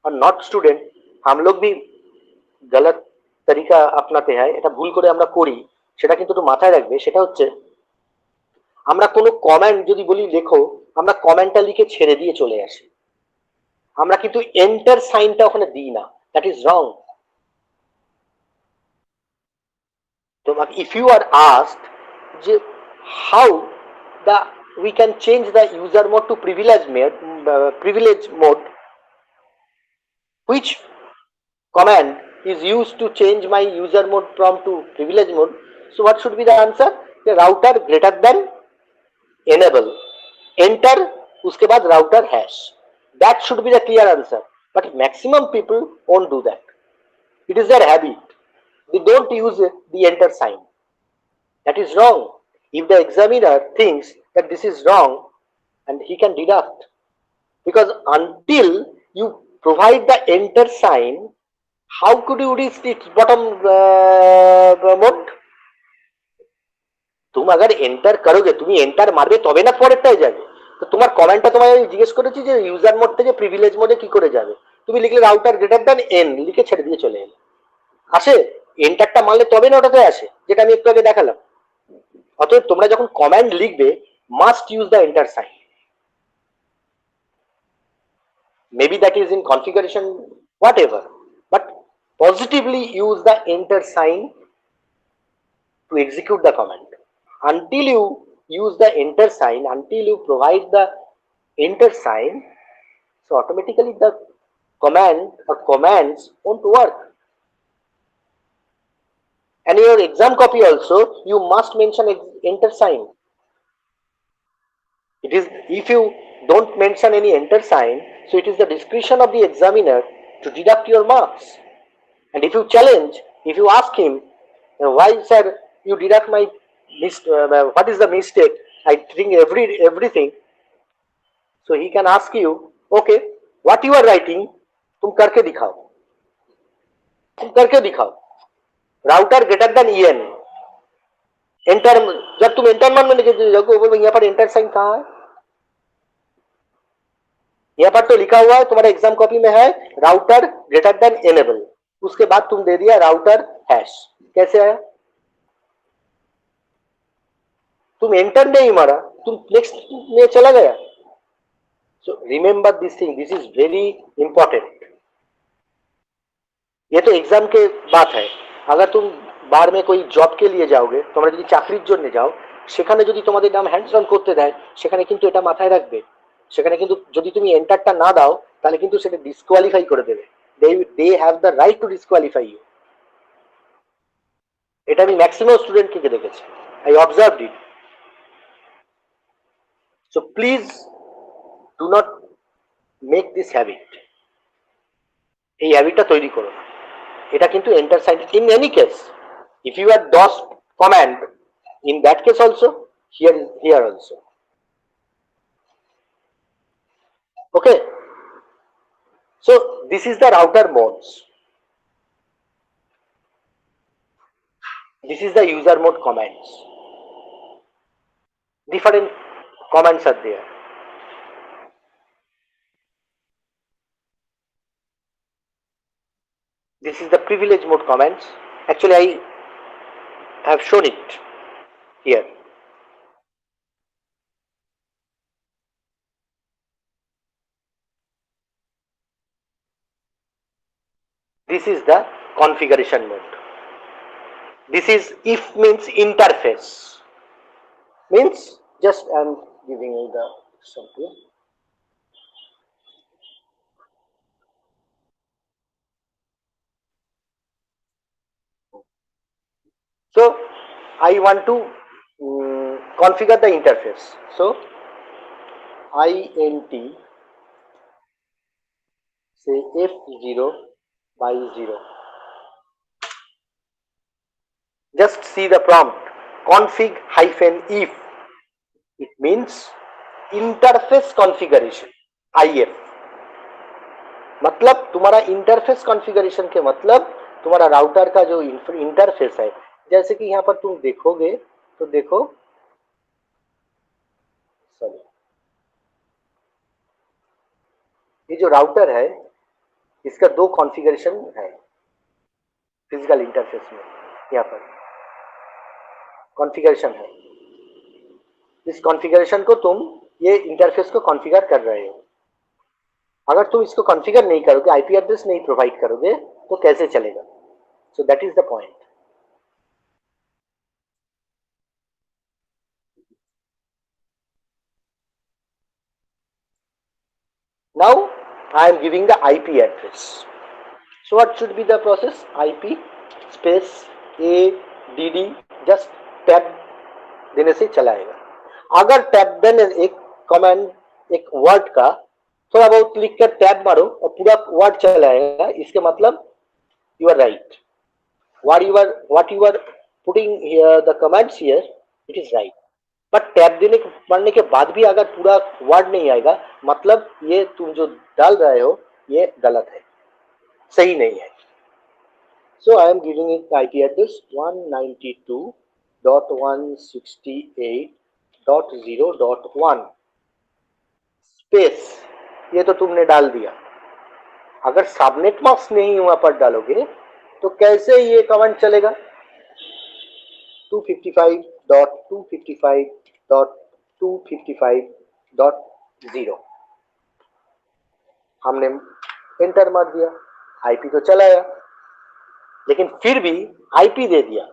और नॉट स्टूडेंट, हम लोग भी গলত তরিকা আপনাতে হয়, এটা ভুল করে আমরা করি, সেটা কিন্তু একটু মাথায় রাখবে। সেটা হচ্ছে আমরা কোনো কমেন্ট যদি বলি লেখো, আমরা কমেন্টটা লিখে ছেড়ে দিয়ে চলে আসি, আমরা কিন্তু এন্টার সাইনটা ওখানে দিই না। That is wrong. তো ইফ ইউ আর আস্কড যে how the we can change the user mode to privilege mode, which command is used to change my user mode prompt to privilege mode? So what should be the answer? The router greater than enable enter, उसके बाद router hash. That should be the clear answer. But maximum people won't do that. It is their habit. They don't use the enter sign. That is wrong. If the examiner thinks that this is wrong, and he can deduct, because until you provide the enter sign, how could you reach its bottom mode? तुम अगर enter करोगे, তুমি enter মারবে তবে না পরেরটায় যাবে। তো তোমার কমেন্টটা তোমায় আমি জিজ্ঞেস করেছি যে ইউজার মোড থেকে প্রিভিলেজ মোডে কি করে যাবে, তুমি লিখলে রাউটার গ্রেটার দ্যান এন, লিখে ছেড়ে দিয়ে চলে এলে, আসে এন্টারটা মারলে তবে না ওটাতে আসে, যেটা আমি একটু আগে দেখালাম। অতএব তোমরা যখন কমান্ড লিখবে must use the enter sign. Maybe that is in configuration, whatever, but positively use the enter sign to execute the command. Until you use the enter sign, until you provide the enter sign, so automatically the command or commands won't work. And in your exam copy also you must mention enter sign. It is, if you don't mention any enter sign, so it is the discretion of the examiner to deduct your marks. And if you challenge, if you ask him, why sir you deduct my what is the mistake, I think everything, so he can ask you, okay, what you are writing तुम करके दिखाओ, तुम करके दिखाओ। Router greater than en, enter, जब तुम enter मान में बोलो यहाँ पर एंटर साइन कहाँ है? यहाँ पर तो लिखा हुआ है तुम्हारे एग्जाम कॉपी में है राउटर ग्रेटर देन एनेबल, उसके बाद तुम दे दिया राउटर हैश। कैसे आया? तुम एंटर नहीं मारा, तुम नेक्स्ट में चला गया। So remember this thing, this is very important. ये तो एग्जाम के बात है। अगर तुम বার में कोई জব के लिए যাওগে, তোমরা যদি চাকরির জন্য যাও, সেখানে যদি তোমাদের নাম হ্যান্ডস অন করতে দেয়, সেখানে কিন্তু এটা মাথায় রাখবে, সেখানে কিন্তু যদি তুমি এন্টারটা না দাও তাহলে কিন্তু সেটা ডিসকোয়ালিফাই করে দেবে। They have the right to disqualify you. এটা আমি ম্যাক্সিমাম স্টুডেন্টকে দেখেছি, I observed it. So please do not make this habit. এই হ্যাবিটটা তৈরি করো না। এটা কিন্তু enter sign in any case, if you are DOS command, in that case also, here also. Okay, so this is the router modes, this is the user mode commands, different commands are there. This is the privilege mode commands. Actually I have shown it here. This is the configuration mode. This is if means interface, means Just I'm giving you the example. So I want to configure the interface. So int say f0 by 0. Just see the prompt. Config hyphen if. It means interface configuration IF. मतलब तुम्हारा interface configuration के मतलब तुम्हारा router का जो interface है, जैसे कि यहां पर तुम देखोगे तो देखो, सॉरी, ये जो राउटर है इसका दो कॉन्फ़िगरेशन है फिजिकल इंटरफेस में. यहाँ पर कॉन्फ़िगरेशन है. इस कॉन्फ़िगरेशन को तुम ये इंटरफेस को कॉन्फ़िगर कर रहे हो. अगर तुम इसको कॉन्फ़िगर नहीं करोगे, आईपी एड्रेस नहीं प्रोवाइड करोगे तो कैसे चलेगा? सो that is the point. Now I am giving the IP address. So what should be the process? IP space ADD, just tab देने से चलाएगा. अगर टैब देने एक कमांड एक वर्ड का थोड़ा बहुत लिख कर टैब मारो और पूरा वर्ड चलाएगा, इसके मतलब you are right. What you are putting here the commands here, it is right. But tab देने पढ़ने के बाद भी अगर पूरा वर्ड नहीं आएगा, मतलब ये तुम जो डाल रहे हो ये गलत है, सही नहीं है. So I am giving it IP address 192.168.0.1 space. ये तो तुमने डाल दिया. अगर सबनेट मास्क नहीं वहां पर डालोगे तो कैसे ये कमांड चलेगा? 255.255.255.0 हमने एंटर मार दिया, आईपी तो चलाया, लेकिन फिर भी आईपी दे दिया,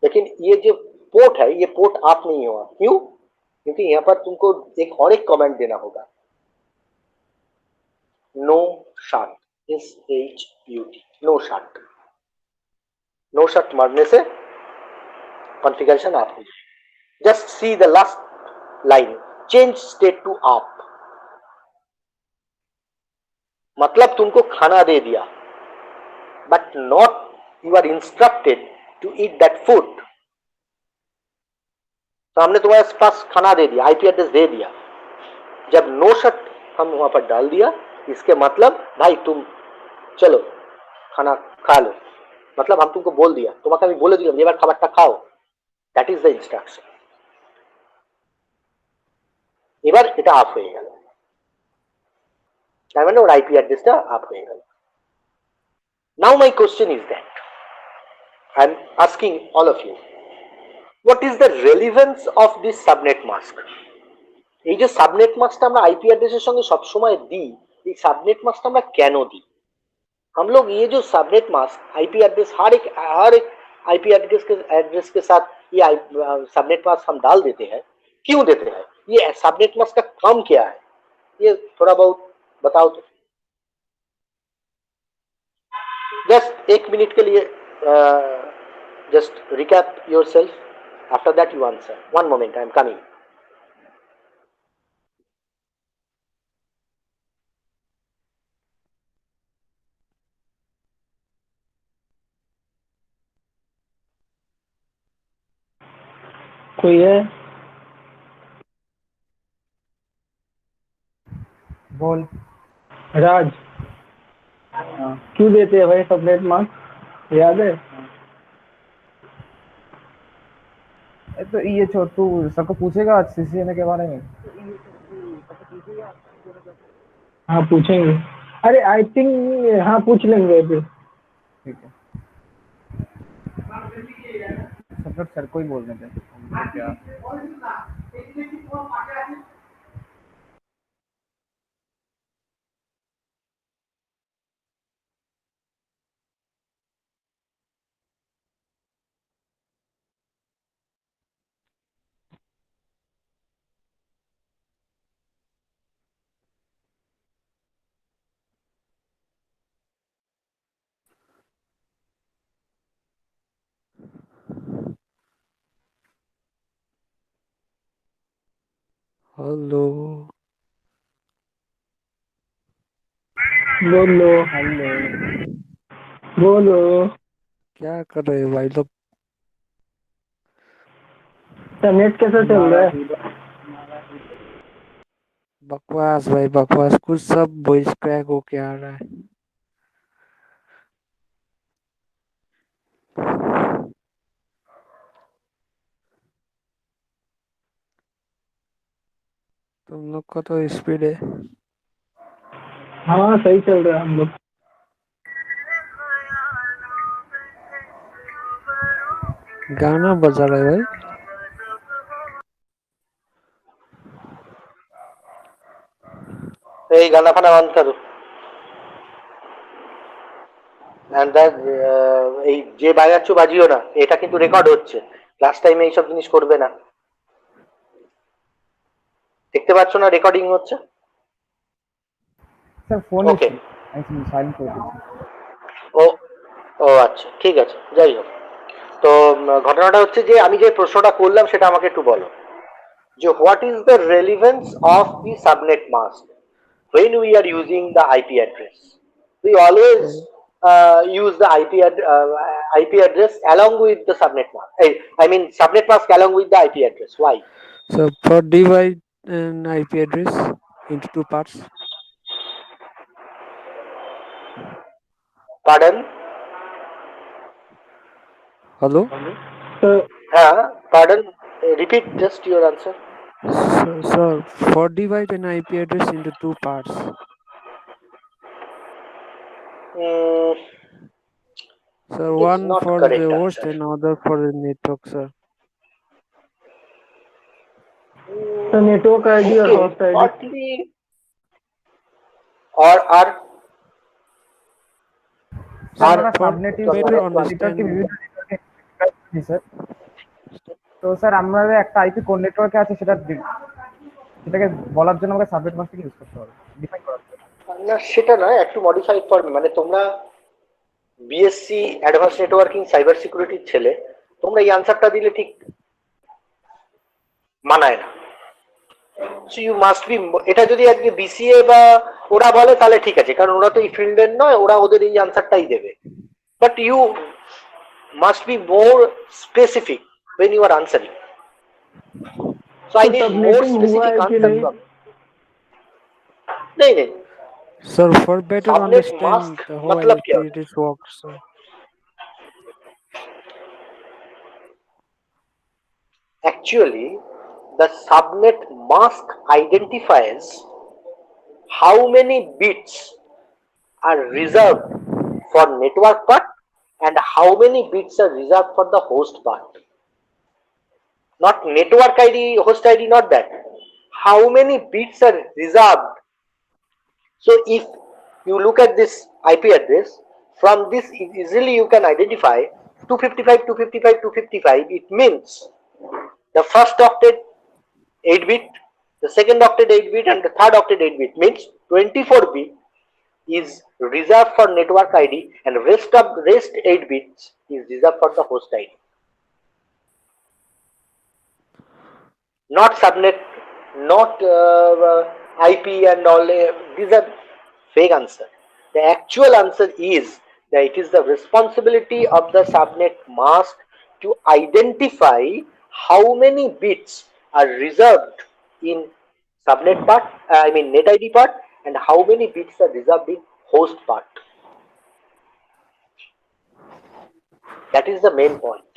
लेकिन ये जो पोर्ट है ये पोर्ट ऑफ नहीं हुआ. क्यों? क्योंकि यहां पर तुमको एक और एक कमेंट देना होगा, no shut, SHUT, no shut. No shut मारने से कॉन्फ़िगरेशन ऑफ हो जाए. Just see the last line, change state to off. मतलब तुमको खाना दे दिया, but not you are instructed to eat that food. तो हमने तुम्हारे पास खाना दे दिया, आईपी एड्रेस दे दिया. जब नो शट हम वहां पर डाल दिया, इसके मतलब भाई तुम चलो खाना खा लो. मतलब हम तुमको बोल दिया, তোমাকে আমি বলে দিলাম এবার খাবারটা খাও. That is the instruction. এবার এটা অফ হয়ে গেল, তার মানে ওর আইপি অ্যাড্রেসটা অফ হয়ে গেল. Now my question is that I am asking all of you, what is the relevance of this subnet mask? এই যে সাবনেট মাস্কটা আমরা आईपी एड्रेसेর সঙ্গে সব সময় দিই, এই সাবনেট মাস্কটা আমরা কেন দিই? हम लोग ये जो सबनेट मास्क आईपी एड्रेस हर एक आईपी एड्रेस के साथ ये सबनेट मास्क हम डाल देते हैं, क्यों देते हैं? ये सबनेट मास्क का काम क्या है? ये थोड़ा बहुत बताओ तो. जस्ट एक मिनट के लिए just recap yourself. After that you answer. One moment, I am coming. कोई है? बोल. राज. क्यों देते हैं भाई सबनेट मार्क्स, याद है? तो ये छोड़, तू सबको पूछेगा सीसीएनए के बारे में? हाँ पूछेंगे. अरे आई थिंक हाँ पूछ लेंगे अभी. ठीक है, सब लोग सर को ही बोलने थे. क्या हेलो बोलो हेलो बोलो। क्या कर रहे हो भाई लोग? नेट कैसा चल रहा है? बकवास भाई बकवास, कुछ सब वॉइस क्रैक होके आ रहा है। तुम लोग का तो स्पीड है। हाँ सही चल रहा है हम लोग। गाना बजा रहा है भाई। এই গানা ফানা অন করো। And that, এই যে বাজাচ্ছ বাজিও না, এটা কিন্তু রেকর্ড হচ্ছে। লাস্ট টাইমে এইসব জিনিস করবে না। দেখতে পাচ্ছ না রেকর্ডিং হচ্ছে? স্যার ফোন ওকে। এসেছিল, আমি সাইলেন্ট করে দিয়েছি। ও ও আচ্ছা, ঠিক আছে, যাই হোক। তো ঘটনাটা হচ্ছে যে আমি যে প্রশ্নটা করলাম সেটা আমাকে একটু বলো, যে what is the relevance of the subnet mask when we are using the IP address? We always use the IP address along with the subnet mask. I mean subnet mask along with the IP address. Why? So for divide an IP address into two parts. Pardon? Hello. तो Pardon? Repeat just your answer. So for divide an IP address into two parts. Mm, Sir, it is one not for correct the host answer. and other for the network, sir. तो network ID और Okay, host ID. partly or are sir are আমরা For subnet use better করে understand, নেটওয়ার্কে বিভিন্ন নেটওয়ার্কে sir. তো sir আমাদের একটা আইপি কোন নেটওয়ার্কে আছে সেটাকে বলার জন্য আমাকে সাবনেট মাস্ককে ইউজ করতে হবে, ডিফাইন করার জন্য। না সেটা নয়, একটু মডিফাইড ফর্মে, মানে তোমরা বিএসসি অ্যাডভান্স নেটওয়ার্কিং সাইবার সিকিউরিটির ছেলে, তোমরা এই আনসারটা দিলে ঠিক মানায় না। সো ইউ মাস্ট বি, এটা যদি আজকে বিসিএ বা ওরা বলে তাহলে ঠিক আছে, কারণ ওরা তো এই ফিল্ডের নয়, ওরা ওদের এই আনসারটাই দেবে। But you must be more specific when you are answering. So I तो need more सबनेटिंग हुआ specific है कि answer नहीं? from. नहीं नहीं, sir, for better subnet mask understand how मतलब क्या IP होता address works, sir. है? Actually, the subnet mask identifies how many bits are reserved for network part and how many bits are reserved for the host part. Not network ID, host ID, not that. How many bits are reserved? So if you look at this IP address, from this easily you can identify 255, 255, 255. It means the first octet 8 bit, the second octet 8 bit, and the third octet 8 bit, means 24 bit is reserved for network ID, and rest 8 bits is reserved for the host ID. Not subnet, not IP and all. These are fake answer. The actual answer is that it is the responsibility of the subnet mask to identify how many bits are reserved in subnet part, I mean net ID part, and how many bits are reserved in host part. That is the main point.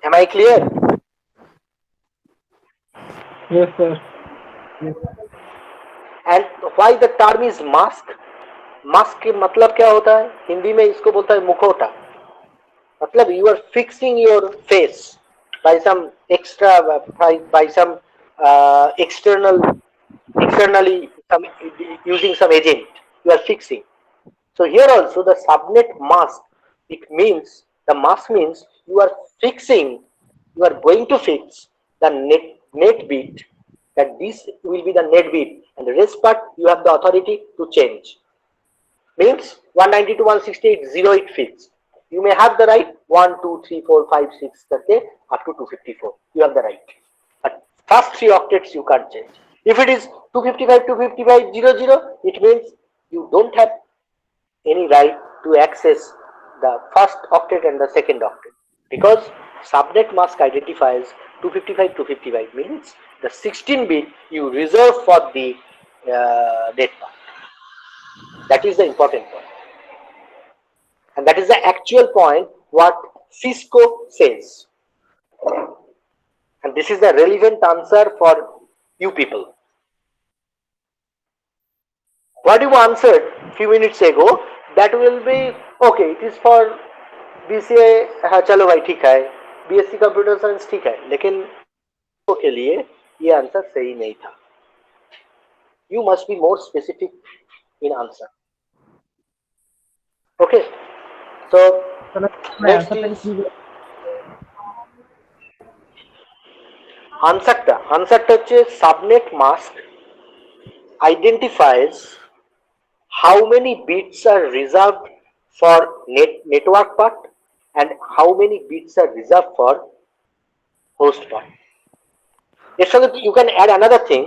Am I clear? Yes sir. And why the term is mask? Mask के मतलब क्या होता है? हिंदी में इसको बोलता है मुखौटा। मतलब you are fixing your face by some extra, by some externally some, using some agent. You are fixing. So here also the subnet mask, it means, the mask means you are fixing, you are going to fix the net bit, that this will be the net bit, and the rest part you have the authority to change. Means 192.168.0 it fixed. You may have the right 1, 2, 3, 4, 5, 6 करके up to 254. You have the right. But first 3 octets you can't change. If it is 255, 255, 00, it means you don't have any right to access the first octet and the second octet, because subnet mask identifies 255, 255 means the 16 bit you reserve for the date path. That is the important point. And that is the actual point what Cisco says. And this is the relevant answer for you people. What you answered few minutes ago, that will be okay. It is for BCA. हाँ चलो भाई ठीक है, BSc computer science ठीक है, लेकिन के लिए ये आंसर सही नहीं था. You must be more specific in answer. Okay. So next is আনসারটা হচ্ছে subnet mask identifies how many bits are reserved for network part and how many bits are reserved for host part. এর সঙ্গে you can add another thing.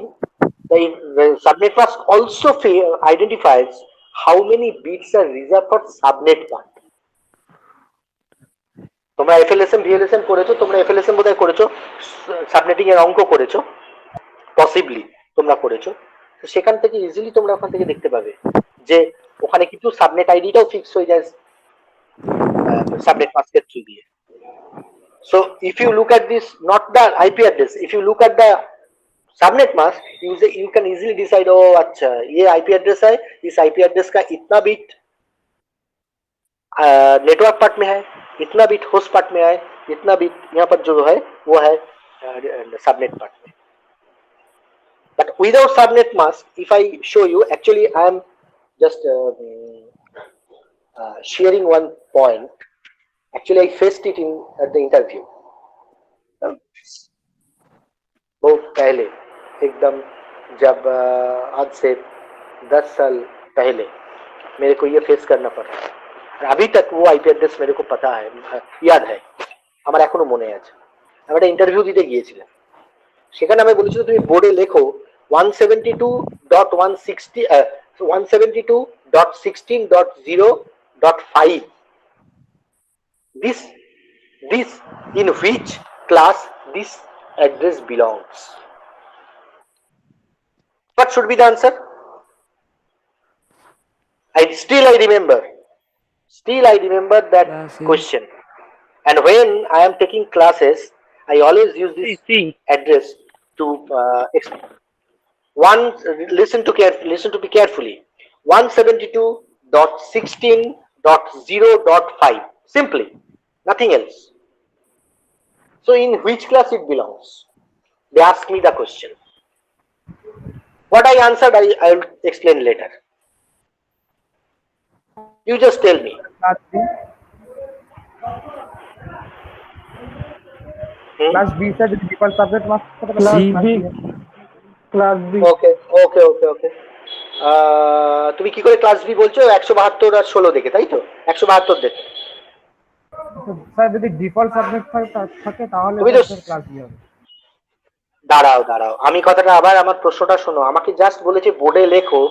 The subnet mask also identifies how many bits are reserved for subnet part. তোমরা FLSM VLSM করেছো, তোমরা FLSM বোধহয় করেছো, subnetting এর অঙ্ক করেছো, পসিবলি তোমরা করেছো, তো সেখান থেকে ইজিলি তোমরা ওখান থেকে দেখতে পাবে যে ওখানে কিন্তু সাবনেট আইডিটাও ফিক্স হয়ে যায় সাবনেট মাস্কের থ্রু দিয়ে. So if you look at this, not the IP address, if you look at the subnet mask, you can easily decide, oh अच्छा ये आईपी एड्रेस है, इस आईपी एड्रेस का इतना बिट नेटवर्क पार्ट में है, इतना बिट होस्ट पार्ट में है, इतना बिट यहाँ पर जो है वो है सबनेट पार्ट में. But without subnet mask, if I show you, actually I am just sharing one point. Actually I faced it at the interview. बहुत पहले एकदम, जब आज से 10 साल पहले मेरे को ये फेस करना पड़ा. अभी तक वो आईपी एड्रेस मेरे को पता है, याद है, আমার এখনো মনে আছে. আমি একটা ইন্টারভিউ দিতে গিয়েছিলাম, সেখানে আমি বলেছিলাম তুমি বোর্ডে লেখো 172.160 172.16.0.5. this in which class this address belongs. What should be the answer? I remember that question. And when I am taking classes, I always use this address to listen to me carefully. 172.16.0.5. Simply, nothing else. So in which class it belongs? They ask me the question. What I answered, I will explain later. You just tell me. Class B से default subnet mask class B. Okay. তুমি কি করে class B বলছো? 172 আর 16 দেখে, তাই তো? 172 দেখে। Sir যদি ডিফল্ট সাবনেট থাকে তাহলে ক্লাস বি হবে। দাঁড়াও, আমি কথাটা আবার, আমার প্রশ্নটা শোনো। আমাকে জাস্ট বলেছে বোর্ডে লেখো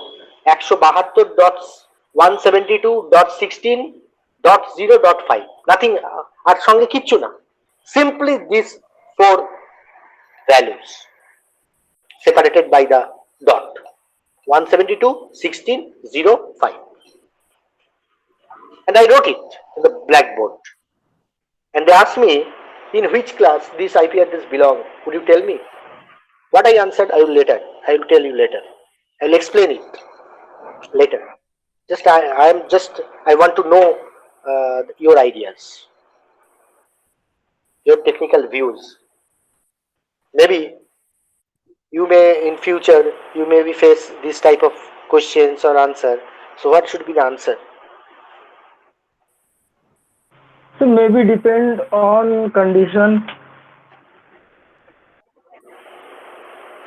172.172.16.0.5, নাথিং, আর সঙ্গে কিচ্ছু না, simply this 4 values separated by the dot. 172.16.0.5, and I wrote it in the blackboard, and they asked me in which class this IP address belong. Could you tell me? What I answered, I will tell you later. I will explain it later. I want to know your ideas, your technical views. Maybe you may in future face this type of questions or answer. So what should be the answer? So maybe depend on condition.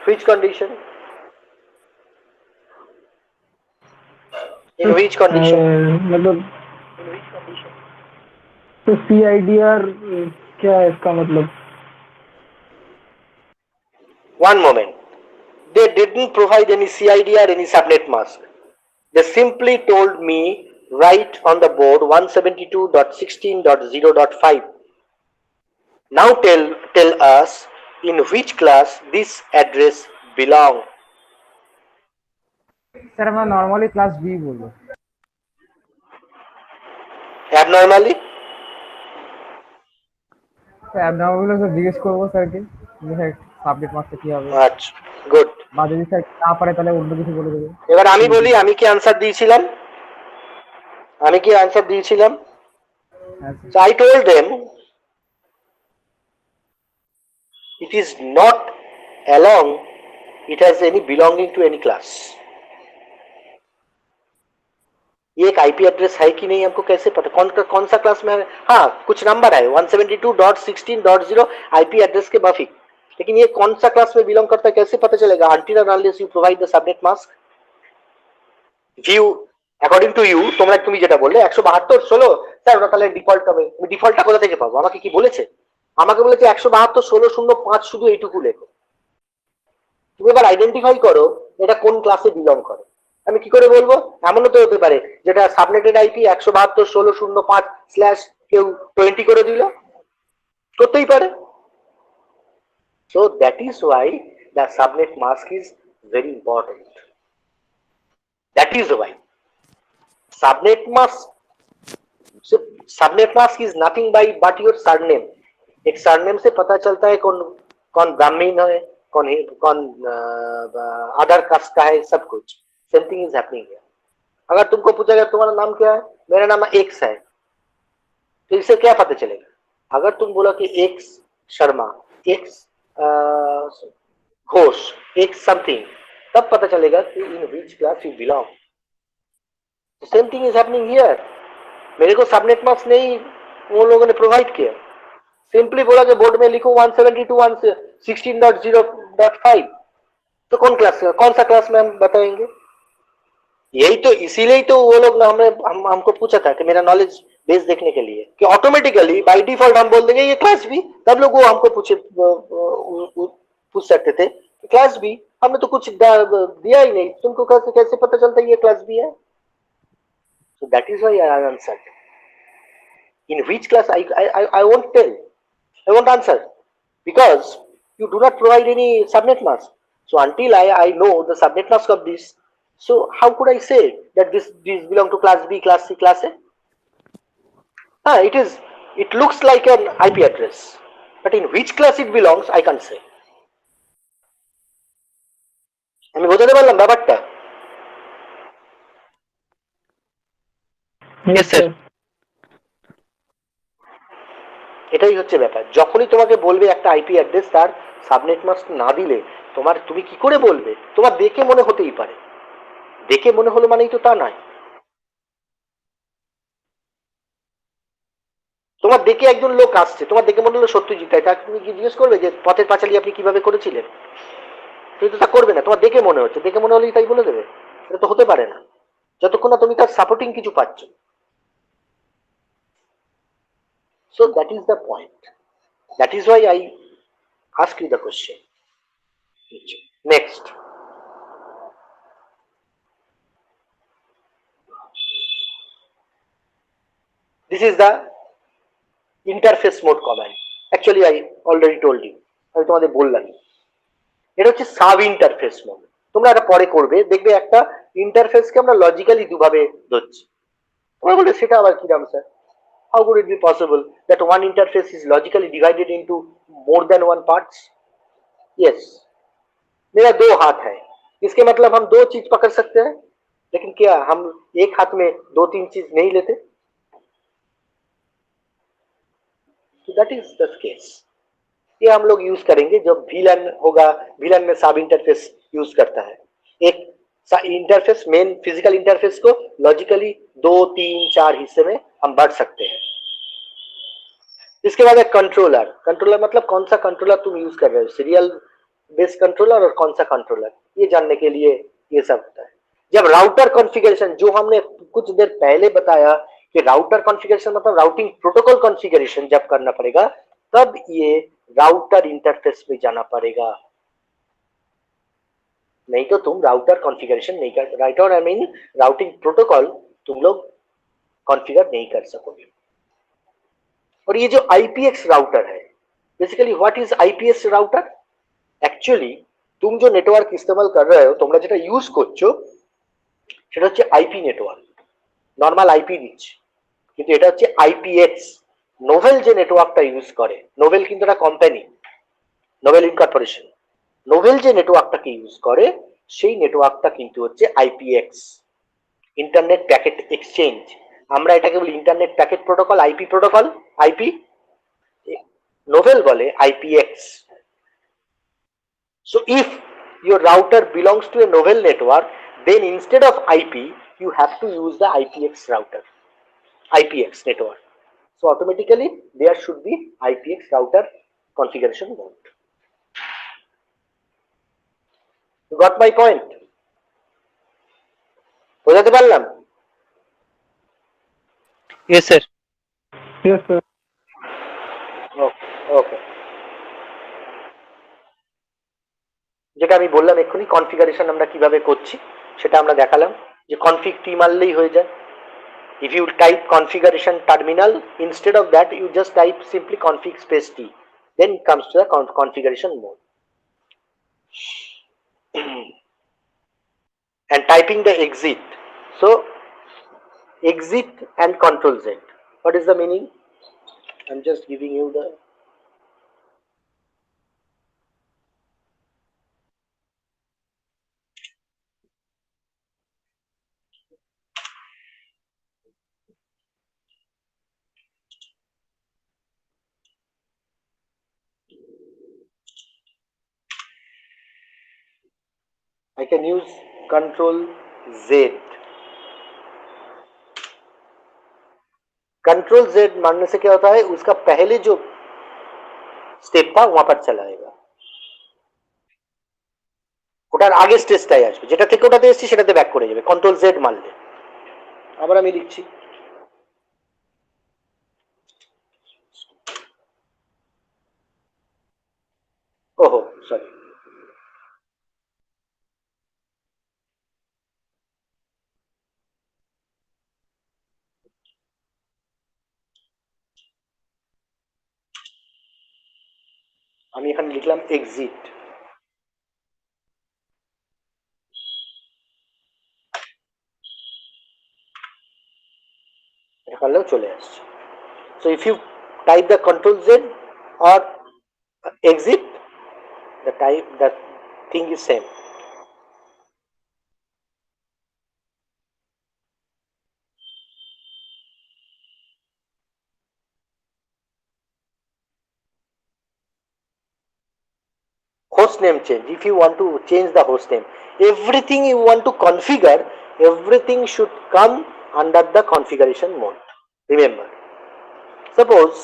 Which condition? In which condition? मतलब तो CIDR क्या है इसका मतलब? One moment. They didn't provide any CID or any subnet mask. They simply told me write on the board 172.16.0.5. Now tell us in which class this address belong. Sir আমরা normally class B বলবো। Abnormally? Abnormal sir জিজ্ঞেস করবো স্যারকে যে sir subject মার্কটা কি হবে, আচ্ছা, good. বা যদি স্যার না পারে তাহলে অন্য কিছু বলে দেবে। এবার আমি বলি আমি কি আনসার দিয়েছিলাম? হ্যাঁ sir. So I told them it is not along, it has any belonging to any class. ये एक आईपी एड्रेस है कि नहीं हमको कैसे पता, कौन सा क्लास में है? हाँ, कुछ नंबर है 172.16.0 आईपी एड्रेस के माफिक, लेकिन ये कौन सा क्लास में बिलोंग करता है कैसे पता चलेगा? until and unless you provide the subnet mask. view according to you, তুমি যেটা বললে 172.16 স্যার ওটা তাহলে ডিফল্ট হবে, আমি ডিফল্টটা কোথা থেকে পাবো? আমাকে কি বলেছে? আমাকে বলেছে 172.16.05 শুধু এইটুকু লেখো। তুমি এবার আইডেন্টিফাই করো এটা কোন ক্লাসে বিলং করে। আমি কি করে বলবো? এমনও তো হতে পারে যেটা সাবনেটেড আইপি 172.16.05 কেউ 20 করে দিল, করতেই পারে। So that is why the subnet mask is very important. That is why subnet mask is nothing but your surname. एक सरनेम से पता चलता है कौन ब्राह्मण है, कौन अदर कास्ट का है, सब कुछ। Same thing is happening here. अगर तुमको पूछा गया तुम्हारा नाम क्या है, मेरा नाम एक्स है, तो इससे क्या पता चलेगा? अगर तुम बोला कि X Sharma, X Ghosh, X something, तब पता चलेगा कि in which class you belong. Same thing is happening here. मेरे को सबनेट मास्क नहीं उन लोगों ने प्रोवाइड किया, सिंपली बोला कि बोर्ड में लिखो 172.16.0.5, तो कौन सा क्लास में हम बताएंगे? यही तो, इसीलिए तो वो लोग ना हमको पूछा था कि मेरा नॉलेज बेस देखने के लिए, कि ऑटोमेटिकली बाय डिफॉल्ट हम बोल देंगे ये क्लास बी, तब लोग वो हमको पूछ सकते थे क्लास बी, हमने तो कुछ दिया ही नहीं, तुमको कैसे पता चलता है ये क्लास बी है? So that is why I answered. In which class I won't tell, I won't answer, because you do not provide any subnet mask. So until I know the subnet mask of this, so how could I say that this belong to class B, class C, class A? It looks like an IP address, but in which class it belongs I can't say. আমি বোঝাতে পারলাম ব্যাপারটা? Yes sir. এটাই হচ্ছে ব্যাপার। যখনই তোমাকে বলবে একটা আইপি অ্যাড্রেস তার সাবনেট মাস্ক না দিলে তুমি কি করে বলবে? তোমার দেখে মনে হতেই পারে, দেখে মনে হলো মানেই তো তা নয়। তোমার দেখে একজন লোক আসছে, তোমার দেখে মনে হলো সত্যজিৎ রায়, তাকে তুমি কি জিজ্ঞেস করবে যে পথের পাঁচালী আপনি কিভাবে করেছিলেন? তুমি তো তা করবে না, তোমার দেখে মনে হচ্ছে, দেখে মনে হলেই তাই বলে দেবে? এটা তো হতে পারে না, যতক্ষণ না তুমি তার সাপোর্টিং কিছু পাচ্ছ। So that is the point. That is why I ask you the question. Next. This is the interface mode command. Actually I already told you, আমি তোমাদের বললাম। এটা হচ্ছে সাব ইন্টারফেস মোড। তোমরা এটা পরে করবে, দেখবে একটা ইন্টারফেসকে আমরা লজিক্যালি দুভাবে ধরছি। তোমরা বলবে সেটা আবার কি Ram sir? How could it be possible that one interface is logically divided into more than one parts? Yes, मेरा दो हाथ है, इसके मतलब हम दो चीज पकड़ सकते हैं, लेकिन क्या हम एक हाथ में दो तीन चीज नहीं लेते? So that is the case. ये हम लोग यूज करेंगे जब VLAN होगा, VLAN में सब इंटरफेस यूज करता है। एक इंटरफेस, मेन फिजिकल इंटरफेस को लॉजिकली 2, 3, 4 हिस्से में हम बांट सकते हैं। इसके बाद एक कंट्रोलर। कंट्रोलर मतलब कौन सा कंट्रोलर तुम यूज कर रहे हो, सीरियल बेस्ड कंट्रोलर और कौन सा कंट्रोलर, ये जानने के लिए ये सब होता है। जब राउटर कॉन्फ़िगरेशन, जो हमने कुछ देर पहले बताया कि राउटर कॉन्फ़िगरेशन मतलब राउटिंग प्रोटोकॉल कॉन्फ़िगरेशन जब करना पड़ेगा तब ये राउटर इंटरफेस में जाना पड़ेगा, नहीं तो तुम राउटर कॉन्फ़िगरेशन नहीं कर, router I mean routing protocol तुम लोग कॉन्फ़िगर नहीं कर सकोगे। और ये जो आईपीएक्स राउटर है, basically what is IPX router? Actually तुम जो नेटওয়ার্ক ইস্তেমাল कर रहे हो, তোমরা যেটা ইউজ করছো সেটা হচ্ছে আইপি নেটওয়ার্ক, নরমাল আইপি দিচ্ছে, কিন্তু এটা হচ্ছে আইপিএক্স। নোভেল যে নেটওয়ার্কটা ইউজ করে, নোভেল কিন্তু একটা কোম্পানি, নোভেল ইনকর্পোরেশন, নোভেল যে নেটওয়ার্কটাকে ইউজ করে সেই নেটওয়ার্কটা কিন্তু হচ্ছে আইপিএক্স, ইন্টারনেট প্যাকেট এক্সচেঞ্জ। আমরা এটাকে বলি internet packet protocol, IP protocol, IP. Novel বলে IPX. So if your router belongs to a novel network, then instead of IP, you have to use the IPX router, IPX network. So automatically there should be IPX router configuration mode. You got my point? বোঝাতে পারলাম? Yes, sir. Yes, sir. Okay, okay. যেটা আমি বললাম এক্ষুনি configuration আমরা কিভাবে করছি সেটা আমরা দেখালাম, যে কনফিগ টি মারলেই হয়ে যায়। If you type configuration terminal, instead of that you just type simply config space t, then it comes to the configuration mode. And typing the exit, so exit and control Z, what is the meaning? I'm just giving you the I can use control Z। Control Z मारने से क्या होता है, उसका पहले जो step था वहां पर चला जाएगा, ওটার আগে স্টেজটাই আসবে, যেটা থেকে ওটাতে এসেছি সেটাতে ব্যাক করে যাবে কন্ট্রোল Z মারলে। আবার আমি লিখছি ওহো সরি, আমি এখানে লিখলাম এক্সিট। এখানেও চলে আসছে। So if you type the control Z or exit, the thing is same. Host name change, if you want to change the host name, everything you want to configure, everything should come under the configuration mode. Remember, suppose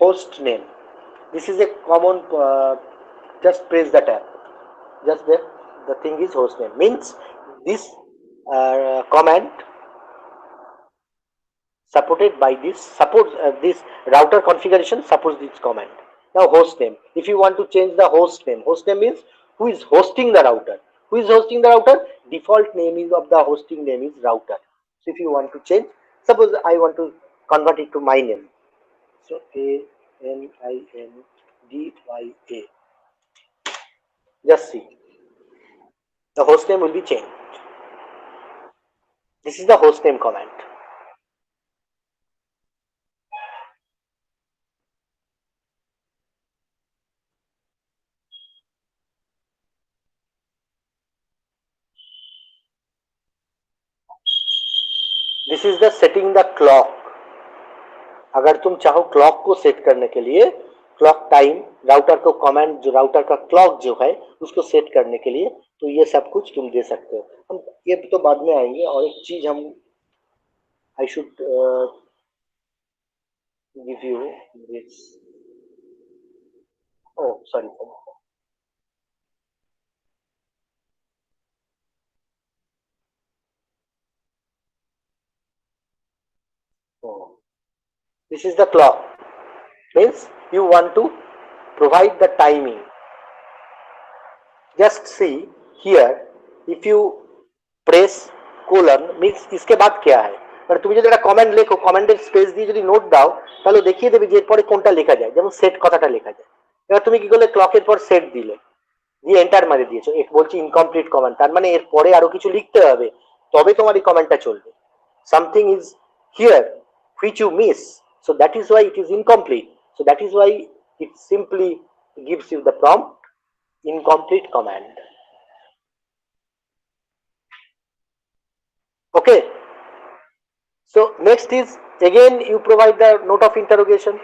host name, this is a common, just press the tab, just there, the thing is host name, means this command supported by this, suppose this router configuration supports this command. Now host name, if you want to change the host name means who is hosting the router, who is hosting the router, default name is of the hosting name is router. So if you want to change, suppose I want to convert it to my name, so ANINDYA, just see, the host name will be changed. This is the host name command. This is the setting the clock. अगर तुम चाहो clock को set करने के लिए, clock time, router को command, जो router का क्लॉक जो है उसको सेट करने के लिए, तो ये सब कुछ तुम दे सकते हो। हम ये तो बाद में आएंगे। और एक चीज हम I should give you this. Oh, sorry. Oh, this is the clock. Means you want to provide the timing. Just see here, if you press colon means इसके बाद क्या है, মানে তুমি যদি একটা কমেন্ট লেখো, কমেন্টের স্পেস দিয়ে যদি নোট দাও, তাহলে দেখিয়ে দেবে যে এরপরে কোনটা লেখা যায়। যেমন সেট কথাটা লেখা যায়। এবার তুমি কি করলে, ক্লকের পর সেট দিলে, দিয়ে এন্টার মারে দিয়েছো, এক বলছি ইনকমপ্লিট কমেন্ট, তার মানে এর পরে আরো কিছু লিখতে হবে, তবে তোমার এই কমেন্টটা চলবে। Something is here which you miss, so that is why it is incomplete, so that is why it simply gives you the prompt incomplete command. Okay, so next is again you provide the note of interrogation.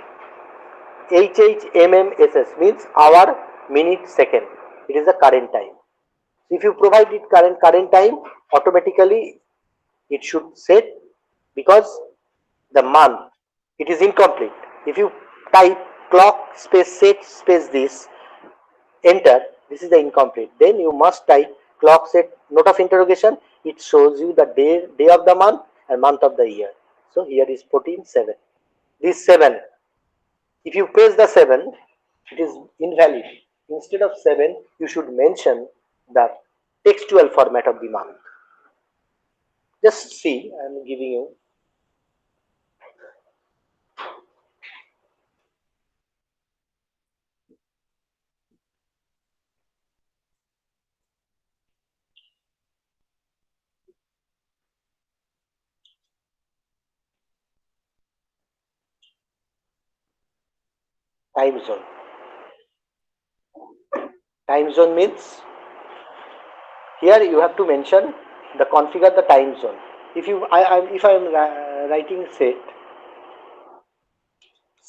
HHMMSS means hour, minute, second. It is the current time. If you provide it current time, automatically it should set, because the month it is incomplete. If you type clock space set space this, enter, this is the incomplete. Then you must type clock set note of interrogation. It shows you the day of the month and month of the year. So here is 14/7. This 7, if you press the 7, it is invalid. Instead of 7, you should mention the textual format of the month. Just see, I am giving you. Time zone. Time zone means here you have to mention the configure the time zone. If you if I am writing set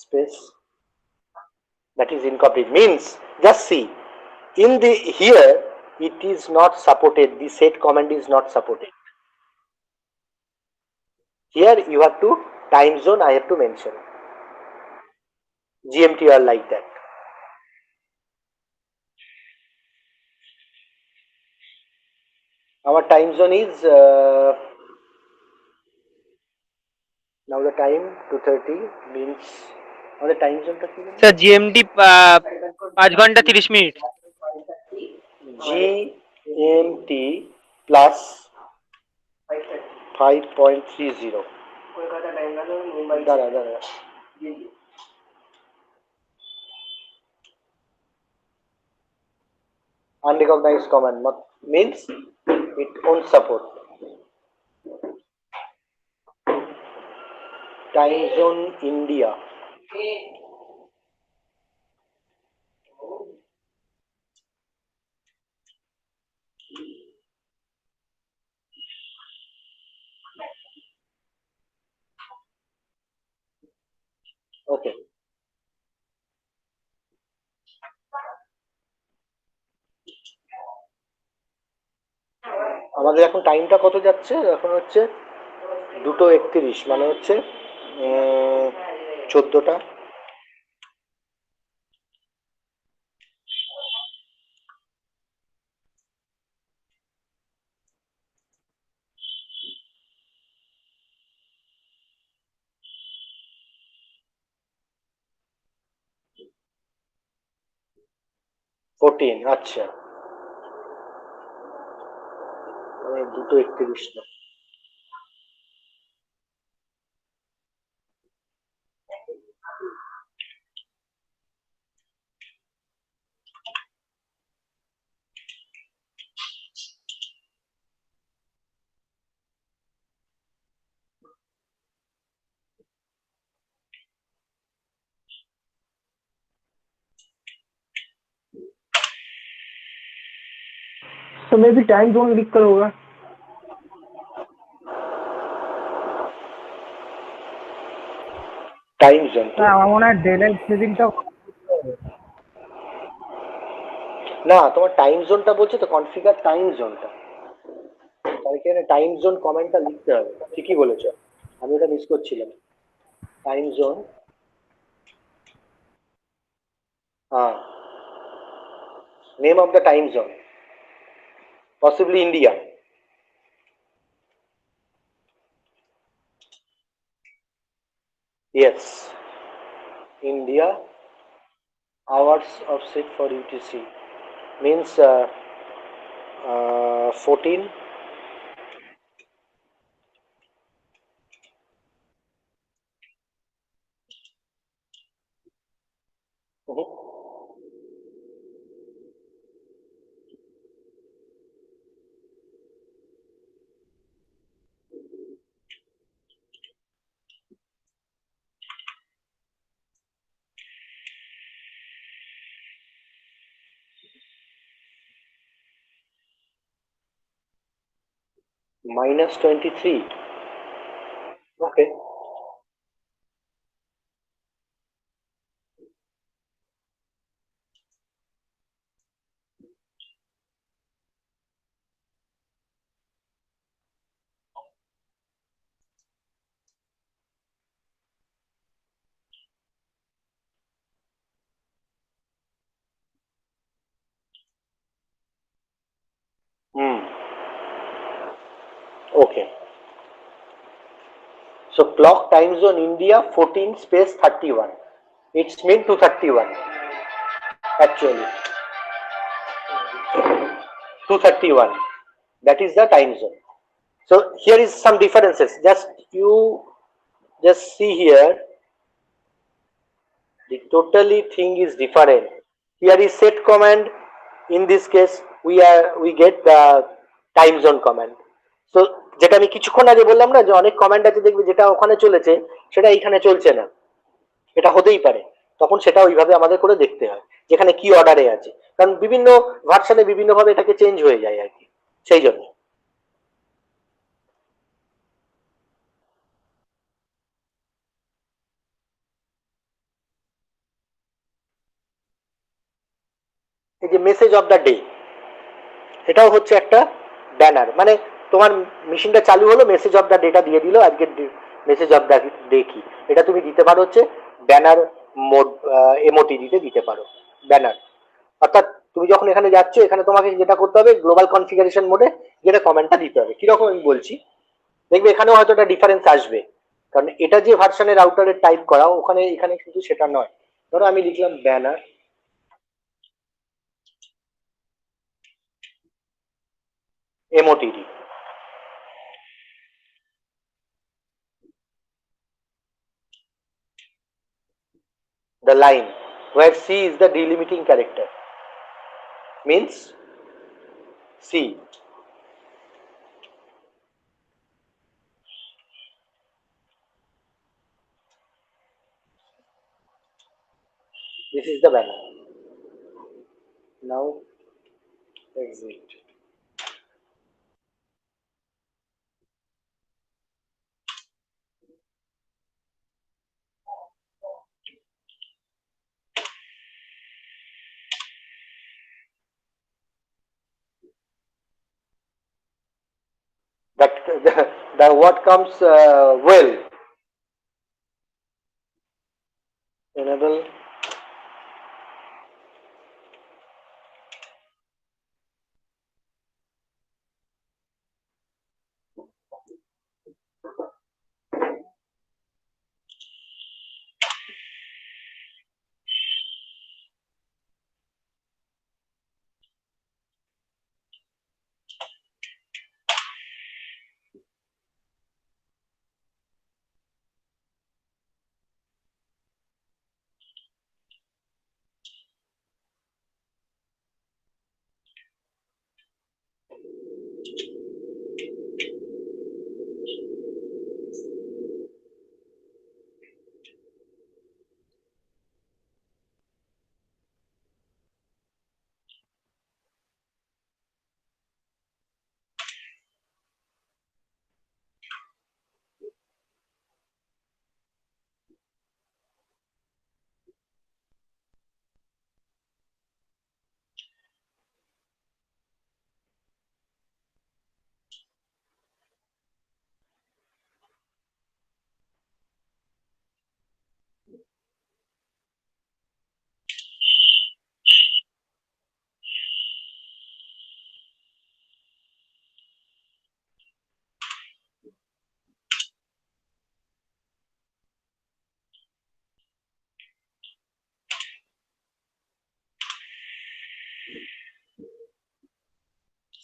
space, that is incomplete, means just see in the here it is not supported, the set command is not supported. Here you have to time zone, I have to mention GMT or like that. Our time zone is now the time 2:30 means আমাদের time জোনটা কি বলবো? Sir GMD 5 ঘন্টা 30 minute. GMT plus 5.30. দাঁড়া unrecognized command means it won't support. Time zone India. Okay. আমাদের এখন টাইমটা কত যাচ্ছে? এখন হচ্ছে 2:31, মানে হচ্ছে 14টা। আচ্ছা, 2:31 না। तो मैं भी टाइम जोन लिख कर होगा। টাইম জোন আমার মনে হয় ডেলাইট সেভিংটা না, তোমার টাইম জোনটা বলছে তো, কনফিগার টাইম জোনটা, তার এখানে টাইম জোন কমেন্টটা লিখতে হবে। ঠিকই বলেছো, আমি ওটা মিস করছিলাম। Time zone Name of the time zone. Possibly India. Yes. India. Hours of sit for UTC. Means 14. Minus 23. Okay. Okay. So clock time zone India 14 space 31. It's mean 231 actually. 231. That is the time zone. So here is some differences. Just see here. The totally thing is different. Here is set command. In this case, we get the time zone command. So যেটা আমি কিছুক্ষণ আগে বললাম না যে অনেক command আছে দেখবে যেটা ওখানে চলেছে সেটা এখানে চলছে না, এটা হতেই পারে, তখন সেটা ওইভাবে আমাদের করে দেখতে হয় যেখানে কি অর্ডারে আছে, কারণ বিভিন্ন ভার্সনে বিভিন্ন ভাবে এটাকে চেঞ্জ হয়ে যায় আর কি, সেই জন্য। এই যে মেসেজ অফ দ্য ডে, এটাও হচ্ছে একটা ব্যানার, মানে তোমার মেশিনটা চালু হলো, মেসেজ অফ দ্য ডেটা দিয়ে দিল, আজকের মেসেজ অফ দ্য ডে কি, এটা তুমি দিতে পারো হচ্ছে ব্যানার মোড, এমওটি দিতে পারো ব্যানার। অর্থাৎ তুমি যখন এখানে যাচ্ছ, এখানে তোমাকে যেটা করতে হবে গ্লোবাল কনফিগারেশন মোডে যেটা কমেন্টটা দিতে হবে। কিরকম আমি বলছি দেখবে, এখানেও হয়তো একটা ডিফারেন্স আসবে, কারণ এটা যে ভার্সনের রাউটারে টাইপ করা, ওখানে এখানে কিন্তু সেটা নয়। ধরো আমি লিখলাম banner এমওটিডি, the line where C is the delimiting character, means C. This is the banner. Now exit. That the what comes well. Enable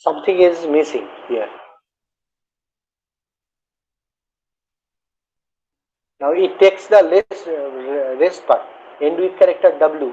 something is missing here. Now it takes the rest part, end with character W.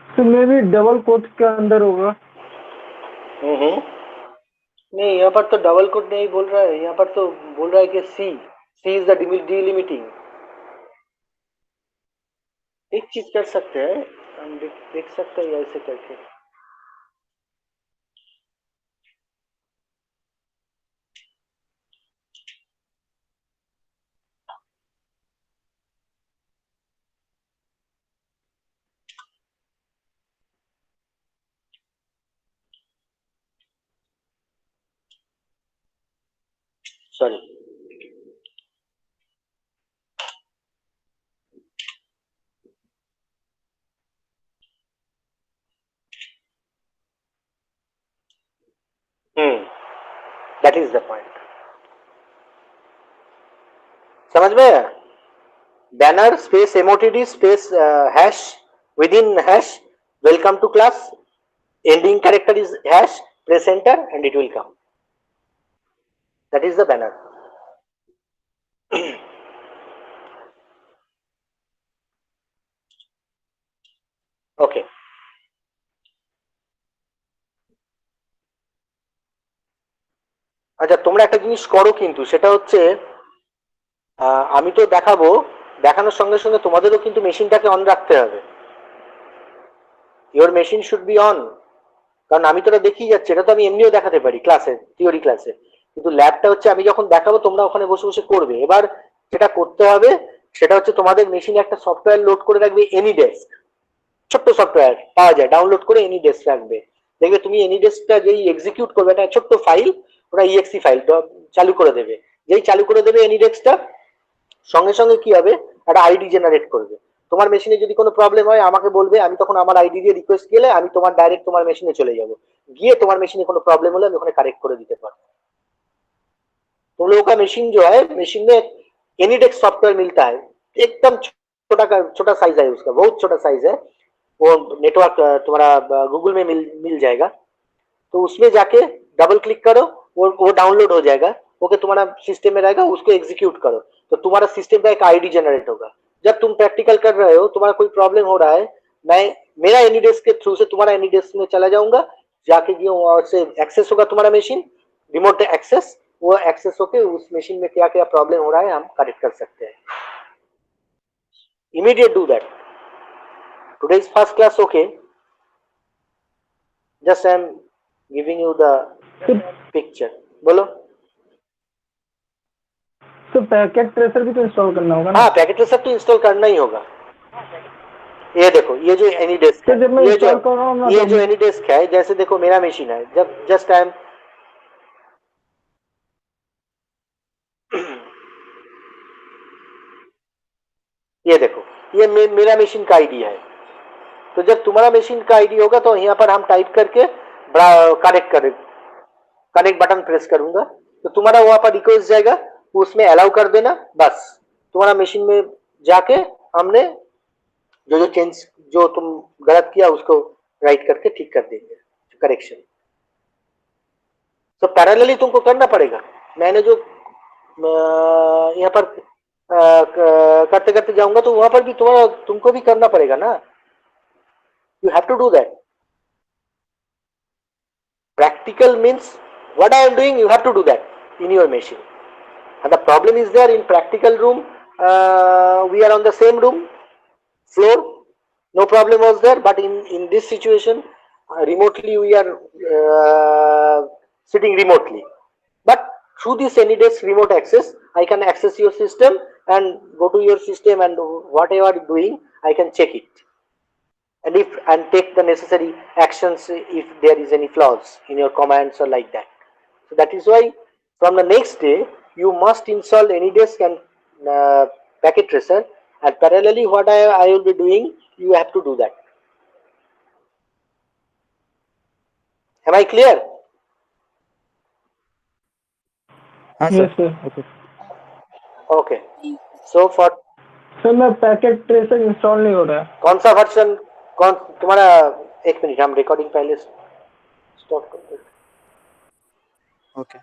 तो मे भी double coat के अंदर होगा। नहीं, यहाँ पर तो double coat नहीं बोल रहा है, यहाँ पर तो बोल रहा है कि सी इज द डिलिमिटिंग। एक चीज कर सकते हैं, हम देख सकते हैं ऐसे करके। Sorry, that is the point. समझ में? Banner space MOTD space hash within hash welcome to class, ending character is hash, press enter and it will come. That is the banner. Okay. আচ্ছা, তোমরা একটা জিনিস করো, কিন্তু সেটা হচ্ছে আমি তো দেখাবো, দেখানোর সঙ্গে সঙ্গে তোমাদেরও কিন্তু মেশিনটাকে অন রাখতে হবে। Your machine should be on, কারণ আমি তোরা দেখিয়ে যাচ্ছি, এটা তো আমি এমনিও দেখাতে পারি ক্লাসে, থিওরি ক্লাসে, কিন্তু ল্যাবটা হচ্ছে আমি যখন দেখাবো তোমরা ওখানে বসে বসে করবে। এবার যেটা করতে হবে সেটা হচ্ছে তোমাদের মেশিনে একটা সফটওয়্যার লোড করে রাখবে, এনিডেস্ক। ছোট্ট সফটওয়্যার পাওয়া যায়, ডাউনলোড করে এনিডেস্ক রাখবে। দেখবে তুমি এনিডেস্কটা যেই এক্সিকিউট করবে, একটা ছোট্ট ফাইল, ওটা ইএক্সি ফাইল চালু করে দেবে। যেই চালু করে দেবে এনিডেস্কটা, সঙ্গে সঙ্গে কি হবে, একটা আইডি জেনারেট করবে। তোমার মেশিনে যদি কোনো প্রবলেম হয় আমাকে বলবে, আমি তখন আমার আইডি দিয়ে রিকোয়েস্ট গেলে আমি তোমার ডাইরেক্ট তোমার মেশিনে চলে যাব, গিয়ে তোমার মেশিনে কোনো प्रॉब्लम হলে আমি ওখানে কারেক্ট করে দিতে পারবো। तुम लोगों का मशीन जो है, मशीन में एनीडेस्क सॉफ्टवेयर मिलता है, एकदम छोटा साइज है उसका, बहुत छोटा साइज है, वो नेटवर्क तुम्हारा गूगल में मिल जाएगा। तो उसमें जाके डबल क्लिक करो, वो डाउनलोड हो जाएगा, ओके तुम्हारा सिस्टम में रहेगा, उसको एग्जीक्यूट करो तो तुम्हारा सिस्टम का एक आईडी जनरेट होगा। जब तुम प्रैक्टिकल कर रहे हो, तुम्हारा कोई प्रॉब्लम हो रहा है, मैं मेरा एनीडेस्क के थ्रू से तुम्हारा एनीडेस्क में चला जाऊंगा, जाके वहां से एक्सेस होगा तुम्हारा मशीन, रिमोट एक्सेस, वो एक्सेस होके उस मशीन में क्या क्या प्रॉब्लम हो रहा है हम करेक्ट कर सकते हैं। Immediate do that. Today is first class, okay, just I am giving you the picture. बोलो। तो पैकेट ट्रेसर भी तो इंस्टॉल करना होगा ना? हाँ, पैकेट ट्रेसर तो इंस्टॉल करना ही होगा। ये देखो, ये जो एनीडेस्क है, ये जो एनीडेस्क है, जैसे देखो मेरा मशीन है, जब जस्ट आई एम ये देखो, ये मेरा मशीन का आईडी है। तो जब तुम्हारा मशीन का आईडी होगा तो यहाँ पर हम टाइप करके कनेक्ट बटन प्रेस करूंगा, तो तुम्हारा वहां पर रिक्वेस्ट जाएगा, उसमें अलाउ कर देना, बस तुम्हारा मशीन में जाके हमने जो चेंज जो तुम गलत किया उसको राइट करके ठीक कर देंगे, करेक्शन। तो पैरेलली तुमको करना पड़ेगा। मैंने जो यहाँ पर करते करते जाऊंगा तो वहां पर भी तुमको भी करना पड़ेगा ना। You have to do that. Practical means what I am doing, you have to do that in your machine. And the problem is there in practical room, we are on the same room floor, no problem was there. But in this situation, remotely we are sitting remotely. But through this AnyDesk remote access, I can access your system and go to your system, and whatever doing, I can check it, and take the necessary actions if there is any flaws in your commands or like that. So that is why from the next day you must install AnyDesk and packet tracer, and parallelly what I will be doing, you have to do that. Am I clear? हाँ yes sir sir. Okay Okay. So for sir मैं packet tracer install नहीं हो रहा है. कौन सा version, कौन तुम्हारा, एक मिनट हम रिकॉर्डिंग पहले स्टॉप करते हैं. ओके